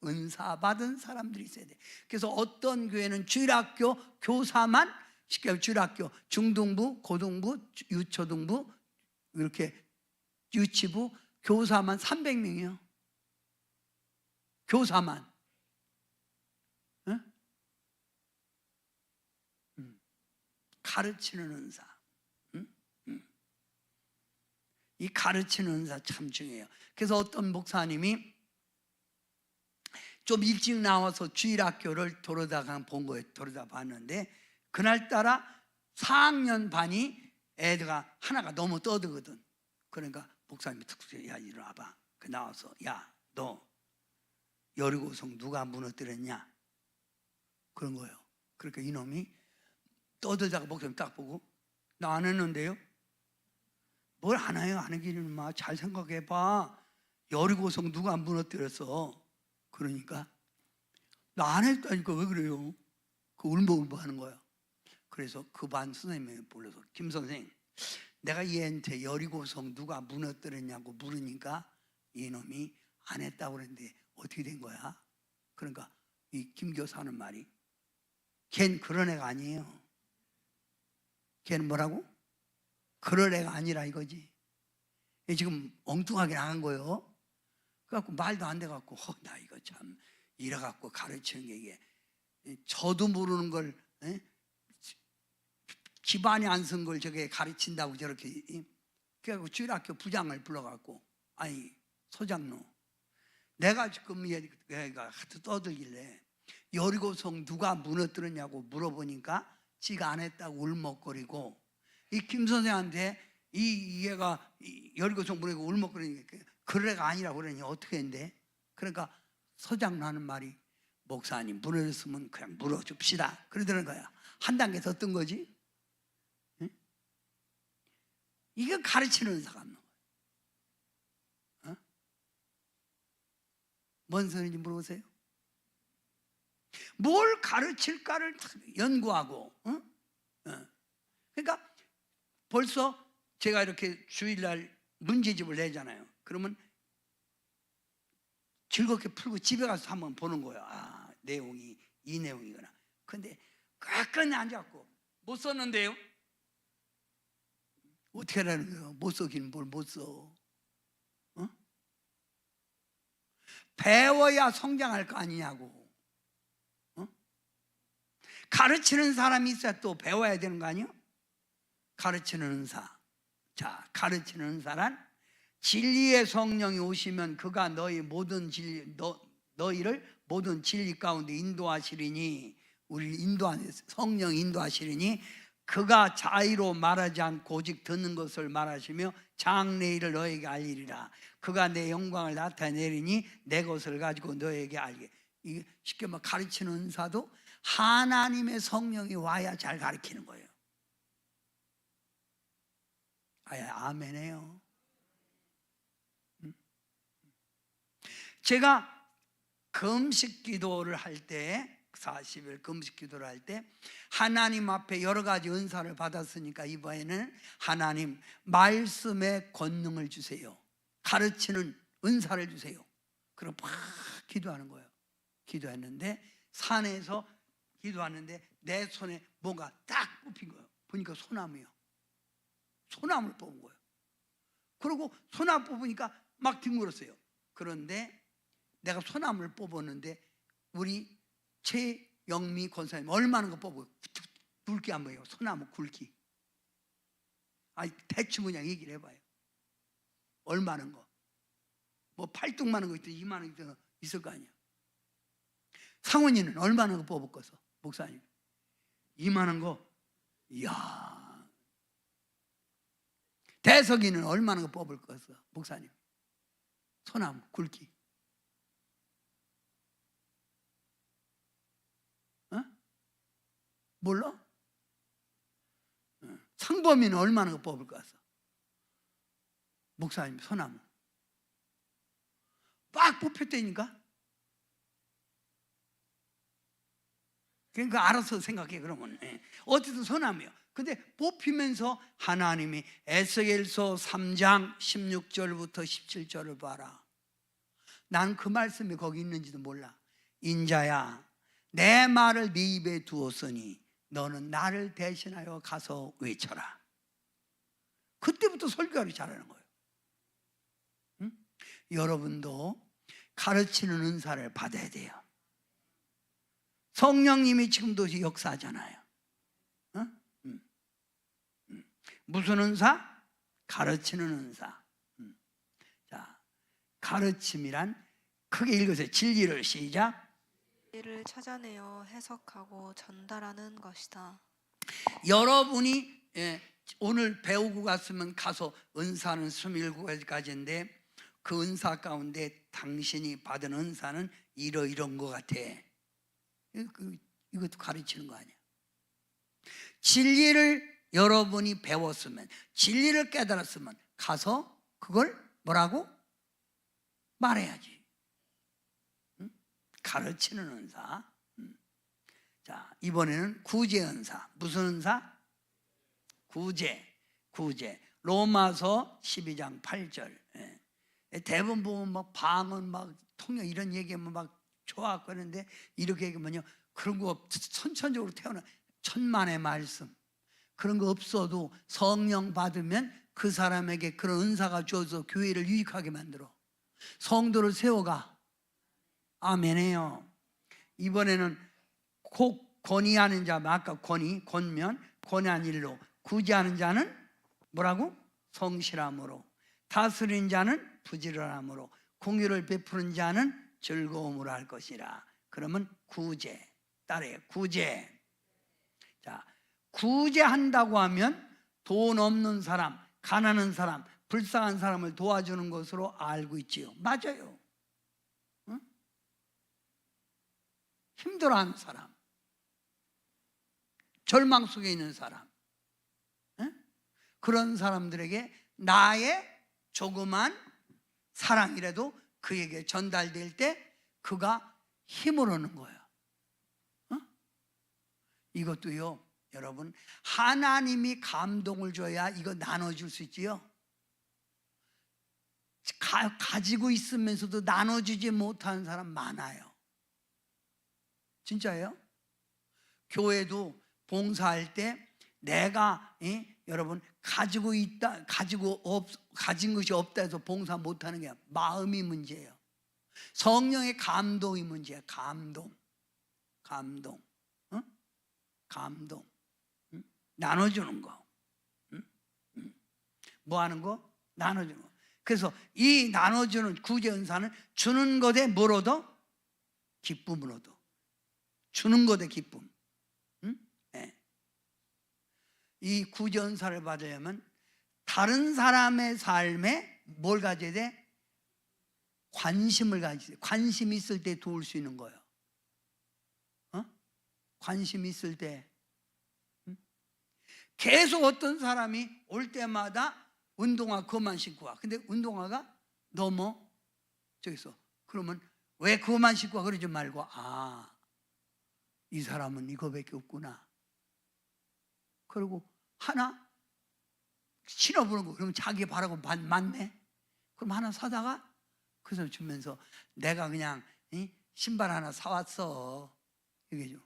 Speaker 1: 은사 받은 사람들이 있어야 돼. 그래서 어떤 교회는 주일학교 교사만, 쉽게 주일학교 중등부, 고등부, 유초등부 이렇게 유치부 교사만 300명이요. 교사만. 응? 가르치는 은사. 이 가르치는 은사 참 중요해요. 그래서 어떤 목사님이 좀 일찍 나와서 주일학교를 돌아다가 본 거예요. 돌아다 봤는데 그날따라 4학년 반이 애가 하나가 너무 떠들거든. 그러니까 목사님이 툭 야 일어나봐. 그 나와서 야 너 여리고성 누가 무너뜨렸냐? 그런 거예요. 그러니까 이놈이 떠들다가 목사님 딱 보고 나 안 했는데요. 뭘 안 해요? 안 하기는 마. 잘 생각해봐. 여리고성 누가 무너뜨렸어? 그러니까 나 안 했다니까 왜 그래요? 그 울먹울먹 하는 거야. 그래서 그 반 선생님이 불러서 김 선생, 내가 얘한테 여리고성 누가 무너뜨렸냐고 물으니까 이놈이 안 했다고 그랬는데 어떻게 된 거야? 그러니까 이 김 교사 하는 말이 걘 그런 애가 아니에요. 걔는 뭐라고? 그럴 애가 아니라 이거지. 지금 엉뚱하게 나간 거예요. 그래갖고 말도 안 돼갖고 나 이거 참 이래갖고 가르치는 게 이게 저도 모르는 걸 기반이 안 쓴 걸 저게 가르친다고 저렇게. 그래갖고 주일학교 부장을 불러갖고 아니 소장로 내가 지금 얘가 하도 떠들길래 여리고성 누가 무너뜨렸냐고 물어보니까 지가 안 했다고 울먹거리고 이 김 선생한테 이 얘가 여리고성 무너뜨리고 울먹거리니까 그럴 애가 아니라고 그러니 어떻게 했는데? 그러니까 소장로 하는 말이 목사님 무너졌으면 그냥 물어줍시다 그러더는 거야. 한 단계 더 뜬 거지. 응? 이게 가르치는 은사가 없는 거야. 어? 뭔 소리인지 물어보세요. 뭘 가르칠까를 연구하고 그러니까 벌써 제가 이렇게 주일날 문제집을 내잖아요. 그러면 즐겁게 풀고 집에 가서 한번 보는 거예요. 아, 내용이 이 내용이구나. 근데 끝까지 앉아갖고 못 썼는데요. 어떻게 하라는 거예요? 못 써기는 뭘 못 써. 어? 배워야 성장할 거 아니냐고. 가르치는 사람이 있어야 또 배워야 되는 거 아니에요? 가르치는 은사. 자, 가르치는 은사란 진리의 성령이 오시면 그가 너희를 모든 진리 가운데 인도하시리니, 우리 인도하는 성령 인도하시리니 그가 자의로 말하지 않고 오직 듣는 것을 말하시며 장래일을 너에게 알리리라. 그가 내 영광을 나타내리니 내 것을 가지고 너에게 알게. 이게 쉽게 말 가르치는 은사도 하나님의 성령이 와야 잘 가르치는 거예요. 아멘해요. 제가 금식 기도를 할 때 40일 금식 기도를 할 때 하나님 앞에 여러 가지 은사를 받았으니까 이번에는 하나님 말씀의 권능을 주세요. 가르치는 은사를 주세요. 그럼 막 기도하는 거예요. 기도했는데 산에서 기도하는데 내 손에 뭔가 딱 뽑힌 거예요. 보니까 소나무요. 소나무를 뽑은 거예요. 그리고 소나무 뽑으니까 막 뒹굴었어요. 그런데 내가 소나무를 뽑았는데 우리 최영미 권사님 얼마나 거 뽑고 굵기 한 번요. 소나무 굵기. 아니 대충 그냥 얘기를 해봐요. 얼마나 거. 뭐 팔뚝만한 거 있든 이만한 거 있든 있을 거 아니야. 상훈이는 얼마나 거 뽑았겠어? 목사님 이만한 거. 이야. 대석이는 얼마나 거 뽑을 것어? 목사님 소나무 굵기. 몰라? 상범이는 얼마나 거 뽑을 것 같아? 목사님 소나무 막 뽑혔다니까. 그러니까 알아서 생각해. 그러면 어쨌든 소나무요. 근데 뽑히면서 하나님이 에스겔서 3장 16절부터 17절을 봐라. 난 그 말씀이 거기 있는지도 몰라. 인자야 내 말을 네 입에 두었으니 너는 나를 대신하여 가서 외쳐라. 그때부터 설교하기 잘하는 거예요. 여러분도 가르치는 은사를 받아야 돼요. 성령님이 지금도 역사하잖아요. 어? 무슨 은사? 가르치는 은사. 자, 가르침이란 크게 읽으세요. 진리를 시작.
Speaker 2: 이를 찾아내어 해석하고 전달하는 것이다.
Speaker 1: 여러분이 오늘 배우고 갔으면 가서 은사는 27가지인데 그 은사 가운데 당신이 받은 은사는 이런 것 같아. 이것도 가르치는 거 아니야. 진리를 여러분이 배웠으면, 진리를 깨달았으면 가서 그걸 뭐라고? 말해야지. 가르치는 은사. 자, 이번에는 구제 은사. 무슨 은사? 구제. 로마서 12장 8절. 대부분 보면 막 방언, 막 통역 이런 얘기하면 막 좋아하고 그러는데 이렇게 얘기하면요, 그런 거 선천적으로 태어나 천만의 말씀 그런 거 없어도 성령 받으면 그 사람에게 그런 은사가 주어서 교회를 유익하게 만들어, 성도를 세워가. 아멘해요. 이번에는 꼭 권위하는 자, 아까 권면한 일로, 구제하는 자는 뭐라고? 성실함으로, 다스리는 자는 부지런함으로, 공의를 베푸는 자는 즐거움으로 할 것이라. 그러면 구제, 따라해요. 구제. 자, 구제한다고 하면 돈 없는 사람, 가난한 사람, 불쌍한 사람을 도와주는 것으로 알고 있지요. 맞아요. 응? 힘들어하는 사람, 절망 속에 있는 사람, 응? 그런 사람들에게 나의 조그만 사랑이라도 그에게 전달될 때 그가 힘을 얻는 거예요. 이것도요, 여러분, 하나님이 감동을 줘야 이거 나눠줄 수 있지요. 가지고 있으면서도 나눠주지 못하는 사람 많아요. 진짜예요. 교회도 봉사할 때 내가 여러분 가진 것이 없다 해서 봉사 못하는 게 마음이 문제예요. 성령의 감동이 문제야. 감동. 나눠주는 거. 뭐 하는 거? 나눠주는 거. 그래서 이 나눠주는 구제 은사는 주는 것에 뭘 얻어? 기쁨을 얻어. 주는 것에 기쁨. 네. 이 구제 은사를 받으려면 다른 사람의 삶에 뭘 가져야 돼? 관심을 가져야 돼. 관심 있을 때 도울 수 있는 거예요. 관심 있을 때. 계속 어떤 사람이 올 때마다 운동화 그것만 신고 와. 근데 운동화가 너무 저기서, 그러면 왜 그것만 신고 와? 그러지 말고, 이 사람은 이거밖에 없구나. 그리고 하나 신어보는 거. 그러면 자기 바라고 맞네. 그럼 하나 사다가 그 사람 주면서 내가 그냥 신발 하나 사왔어. 얘기해줘.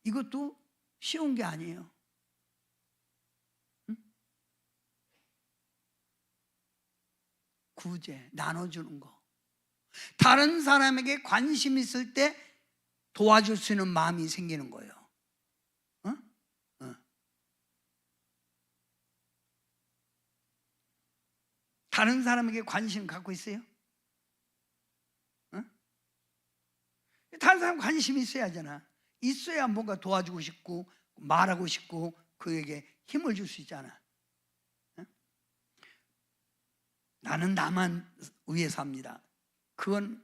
Speaker 1: 이것도 쉬운 게 아니에요. 구제, 나눠주는 거. 다른 사람에게 관심 있을 때 도와줄 수 있는 마음이 생기는 거예요. 다른 사람에게 관심 갖고 있어요? 다른 사람 관심이 있어야 하잖아. 있어야 뭔가 도와주고 싶고 말하고 싶고 그에게 힘을 줄 수 있잖아. 나는 나만 위해서 합니다. 그건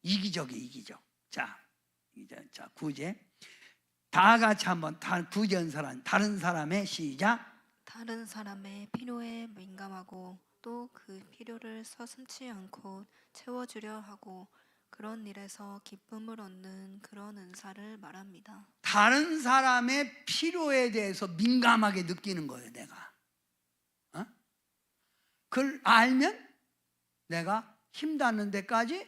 Speaker 1: 이기적. 자, 구제. 다 같이 한번 구제 은사란 다른 사람의 시작.
Speaker 2: 다른 사람의 필요에 민감하고 또 그 필요를 서슴지 않고 채워주려 하고 그런 일에서 기쁨을 얻는 그런 은사를 말합니다.
Speaker 1: 다른 사람의 필요에 대해서 민감하게 느끼는 거예요, 내가. 그걸 알면 내가 힘 닿는 데까지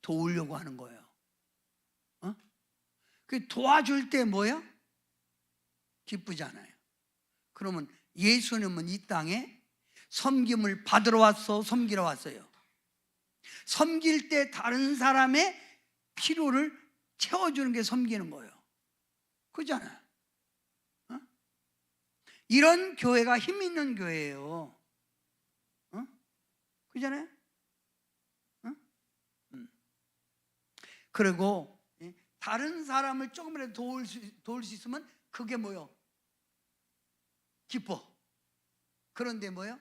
Speaker 1: 도우려고 하는 거예요. 그 도와줄 때 뭐야? 기쁘잖아요. 그러면 예수님은 이 땅에 섬김을 받으러 왔어, 섬기러 왔어요? 섬길 때 다른 사람의 필요를 채워주는 게 섬기는 거예요. 그잖아요. 어? 이런 교회가 힘 있는 교회예요. 어? 그잖아요. 어? 그리고 다른 사람을 조금이라도 도울 수 있으면 그게 뭐요? 기뻐. 그런데 뭐요?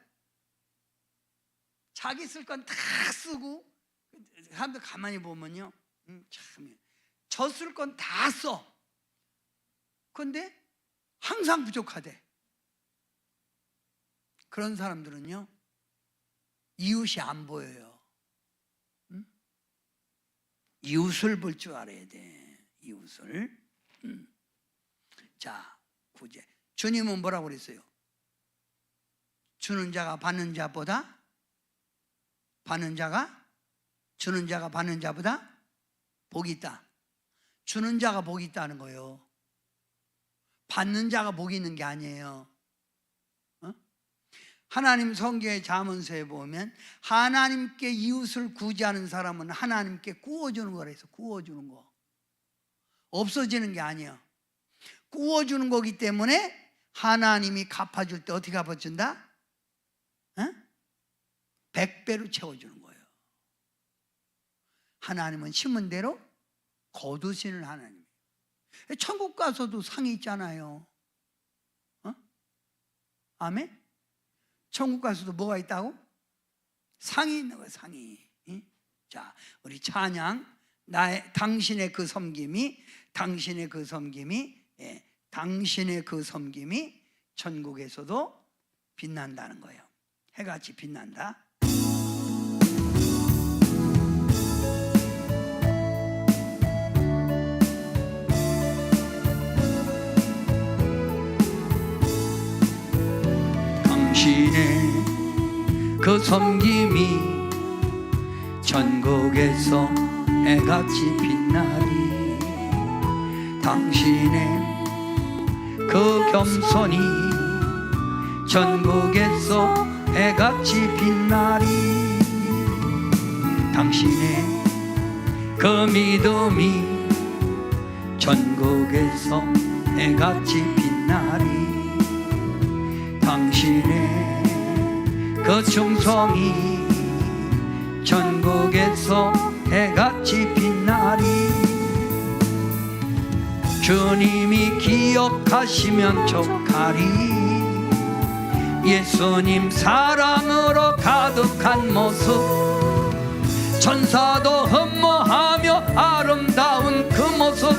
Speaker 1: 자기 쓸 건 다 쓰고, 사람들 가만히 보면요, 참, 저 쓸 건 다 써. 그런데 항상 부족하대. 그런 사람들은요, 이웃이 안 보여요. 응? 이웃을 볼 줄 알아야 돼. 이웃을. 자, 9제. 주님은 뭐라고 그랬어요? 주는 자가 받는 자보다, 주는 자가 받는 자보다 복이 있다. 주는 자가 복이 있다는 거예요. 받는 자가 복이 있는 게 아니에요. 어? 하나님 성경의 잠언서에 보면 하나님께 이웃을 구제하는 사람은 하나님께 구워주는 거라 해서, 구워주는 거. 없어지는 게 아니에요. 구워주는 거기 때문에 하나님이 갚아줄 때 어떻게 갚아준다? 어? 100배로 채워주는 거예요. 하나님은 심은 대로 거두시는 하나님. 천국 가서도 상이 있잖아요. 어? 아멘? 천국 가서도 뭐가 있다고? 상이 있는 거예요, 상이. 자, 우리 찬양, 당신의 그 섬김이 천국에서도 빛난다는 거예요. 해같이 빛난다. 당신의 그 섬김이 천국에서 해같이 빛나리. 당신의 그 겸손이 천국에서 해같이 빛나리. 당신의 그 믿음이 천국에서 해같이 빛나리. 당신의 그 충성이 천국에서 해같이 빛나리. 주님이 기억하시면 족하리. 예수님 사랑으로 가득한 모습, 천사도 흠모하며 아름다운 그 모습,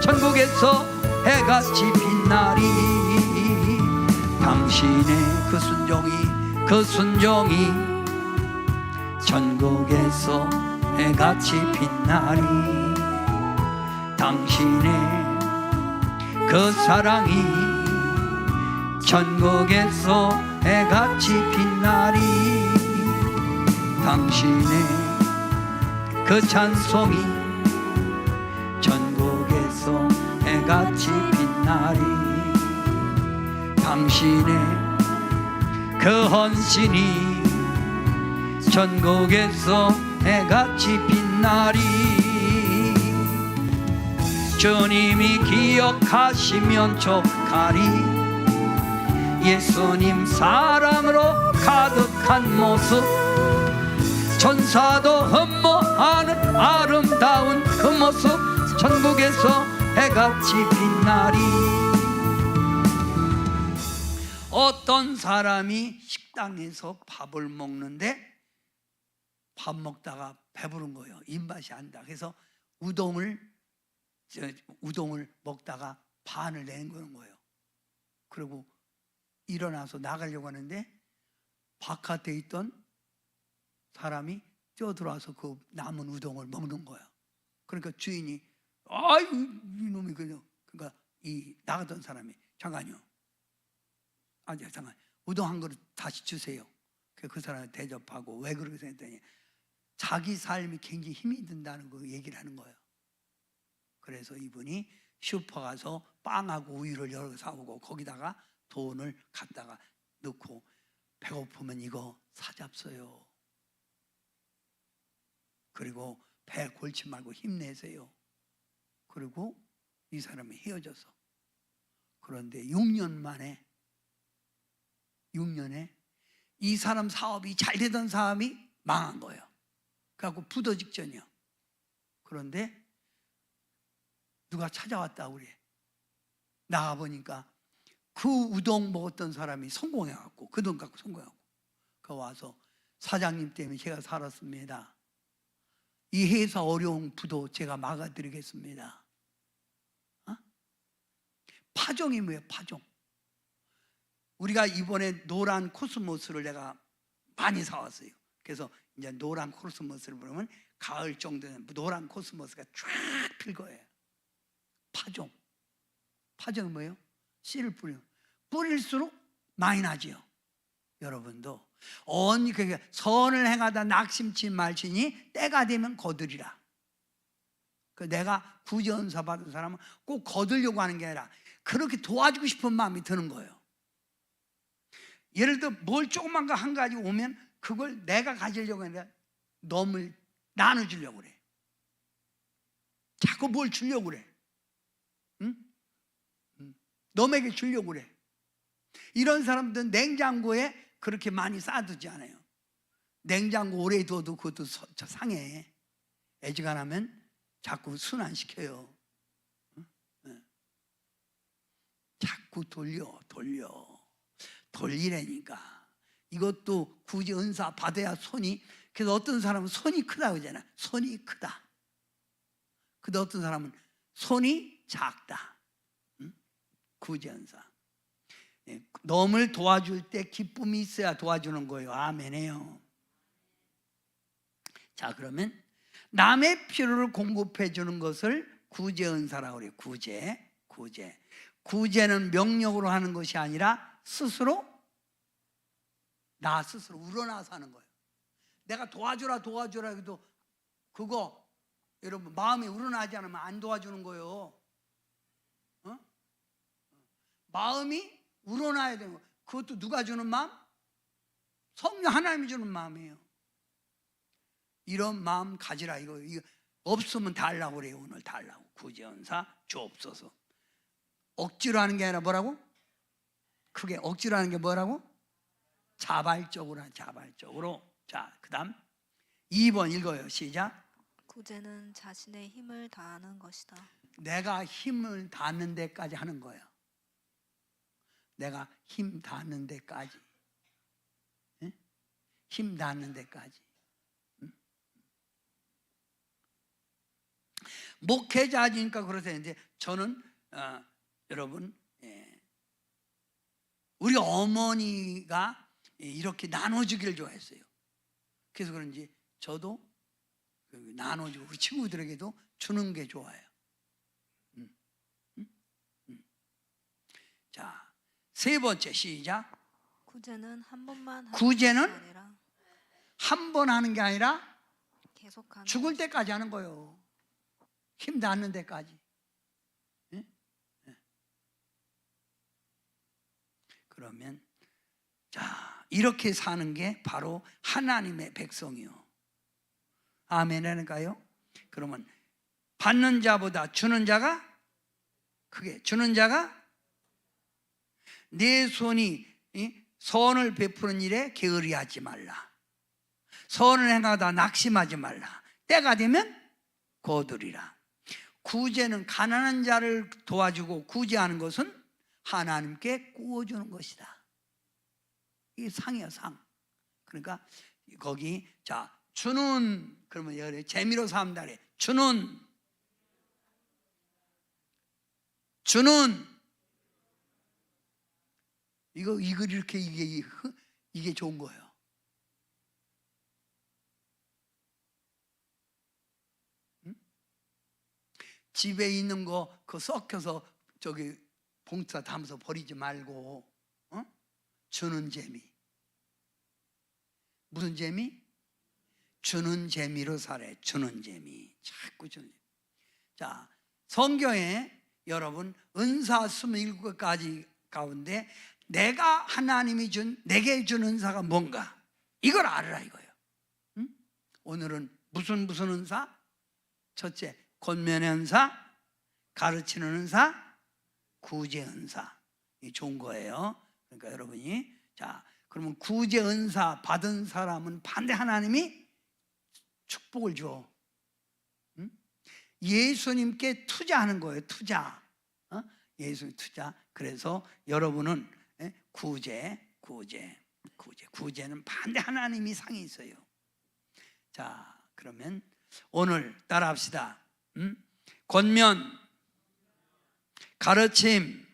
Speaker 1: 천국에서 해같이 빛나리. 당신의 그 순종이 천국에서 해같이 빛나리. 당신의 그 사랑이 천국에서 해같이 빛나리. 당신의 그 찬송이 천국에서 해같이 빛나리. 당신의 그 헌신이 천국에서 해같이 빛나리. 주님이 기억하시면 족하리. 예수님 사랑으로 가득한 모습, 천사도 흠모하는 아름다운 그 모습, 천국에서 해같이 빛나리. 어떤 사람이 식당에서 밥을 먹는데 밥 먹다가 배부른 거예요. 입맛이 안 다. 그래서 우동을 먹다가 반을 내는 거예요. 그리고 일어나서 나가려고 하는데 바깥에 있던 사람이 뛰어들어와서 그 남은 우동을 먹는 거예요. 그러니까 주인이 아유 이놈이 그냥, 그러니까 이 나가던 사람이 잠깐요. 잠깐 우동 한 그릇 다시 주세요. 그 사람을 대접하고 왜 그렇게 생각했더니 자기 삶이 굉장히 힘이 든다는 거 얘기를 하는 거예요. 그래서 이분이 슈퍼 가서 빵하고 우유를 여러 개 사오고 거기다가 돈을 갖다가 넣고 배고프면 이거 사잡숴요. 그리고 배 골치 말고 힘내세요. 그리고 이 사람이 헤어져서, 그런데 6년에 이 사람 사업이 잘 되던 사람이 망한 거예요. 그래갖고 부도 직전이요. 그런데 누가 찾아왔다고 그래. 나가보니까 그 우동 먹었던 사람이 성공해갖고, 그 돈 갖고 성공해갖고, 그 와서 사장님 때문에 제가 살았습니다. 이 회사 어려운 부도 제가 막아드리겠습니다. 어? 파종이 뭐예요? 파종. 우리가 이번에 노란 코스모스를 내가 많이 사왔어요. 그래서 이제 노란 코스모스를 보면 가을 정도는 노란 코스모스가 쫙 필 거예요. 파종. 파종이 뭐예요? 씨를 뿌릴수록 많이 나지요. 여러분도 선을 행하다 낙심치 말지니 때가 되면 거두리라. 내가 구제은사 받은 사람은 꼭 거두려고 하는 게 아니라 그렇게 도와주고 싶은 마음이 드는 거예요. 예를 들어 뭘 조그만 거 한 가지 오면 그걸 내가 가지려고 하니까 너무 나눠주려고 그래. 자꾸 뭘 주려고 그래. 응? 너에게 주려고 그래. 이런 사람들은 냉장고에 그렇게 많이 쌓아두지 않아요. 냉장고 오래 둬도 그것도 상해. 애지간하면 자꾸 순환시켜요. 자꾸 돌리라니까. 이것도 굳이 은사 받아야 손이, 그래서 어떤 사람은 손이 크다 그러잖아. 손이 크다. 근데 어떤 사람은 손이 작다. 굳이 은사. 넘을 도와줄 때 기쁨이 있어야 도와주는 거예요. 아멘이에요. 자, 그러면 남의 필요를 공급해 주는 것을 구제은사라고 그래요. 구제는 명령으로 하는 것이 아니라 나 스스로 우러나서 하는 거예요. 내가 도와주라 해도 그거 여러분 마음이 우러나지 않으면 안 도와주는 거예요. 마음이 우러나야 되는 거예요. 그것도 누가 주는 마음? 성령 하나님이 주는 마음이에요. 이런 마음 가지라. 이거 없으면 달라고 그래요. 오늘 달라고. 구제은사 주옵소서. 억지로 하는 게 아니라 뭐라고? 크게 억지로 하는 게 뭐라고? 자발적으로. 자, 그 다음 2번 읽어요. 시작.
Speaker 2: 구제는 자신의 힘을 다하는 것이다.
Speaker 1: 내가 힘을 닿는 데까지 하는 거예요. 내가 힘 닿는 데까지. 응? 힘 닿는 데까지. 응? 목회자니까 그러세요. 이제 저는 여러분, 우리 어머니가 이렇게 나눠주기를 좋아했어요. 그래서 그런지 저도 나눠주고 우리 친구들에게도 주는 게 좋아요. 자, 세 번째 시작.
Speaker 2: 구제는 한 번만 하는
Speaker 1: 구제는
Speaker 2: 것이 아니라
Speaker 1: 한 번 하는 게 아니라
Speaker 2: 계속하는
Speaker 1: 죽을 때까지 하는 거예요. 힘 닿는 데까지. 예? 예. 그러면 자, 이렇게 사는 게 바로 하나님의 백성이요. 아멘이니까요. 그러면 받는 자보다 주는 자가 크게, 주는 자가 내 손이 선을 베푸는 일에 게으리하지 말라. 선을 행하다 낙심하지 말라. 때가 되면 거두리라. 구제는 가난한 자를 도와주고 구제하는 것은 하나님께 구워주는 것이다. 이게 상이에요, 상. 그러니까 거기 자 주는 그러면 여기 재미로 삼다 그래. 주는 이거 이렇게 이게 좋은 거예요. 응? 집에 있는 거 그거 썩혀서 저기 봉투에 담아서 버리지 말고 주는 재미. 무슨 재미? 주는 재미로 살아요. 주는 재미. 자꾸 주는 재미. 자, 성경에 여러분 은사 27가지 가운데 내가 하나님이 내게 준 은사가 뭔가 이걸 알으라 이거예요. 응? 오늘은 무슨 은사? 첫째, 권면의 은사, 가르치는 은사, 구제 은사. 이 좋은 거예요. 그러니까 여러분이, 자, 그러면 구제 은사 받은 사람은 반대 하나님이 축복을 줘. 응? 예수님께 투자하는 거예요. 투자. 예수님 투자. 그래서 여러분은 구제는 반대 하나님이 상이 있어요. 자, 그러면 오늘 따라합시다. 권면, 가르침,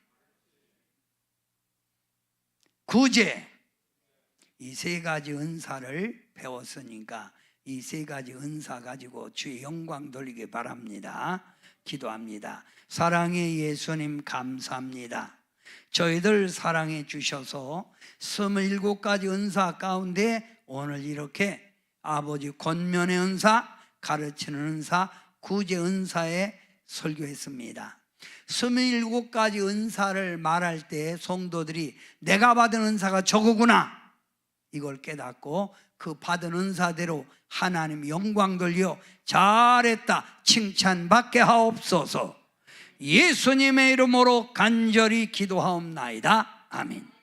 Speaker 1: 구제, 이 세 가지 은사를 배웠으니까 이 세 가지 은사 가지고 주의 영광 돌리기 바랍니다. 기도합니다. 사랑의 예수님 감사합니다. 저희들 사랑해 주셔서 27가지 은사 가운데 오늘 이렇게 아버지 권면의 은사, 가르치는 은사, 구제 은사에 설교했습니다. 27가지 은사를 말할 때 성도들이 내가 받은 은사가 저거구나 이걸 깨닫고 그 받은 은사대로 하나님 영광 돌려 잘했다 칭찬받게 하옵소서. 예수님의 이름으로 간절히 기도하옵나이다. 아멘.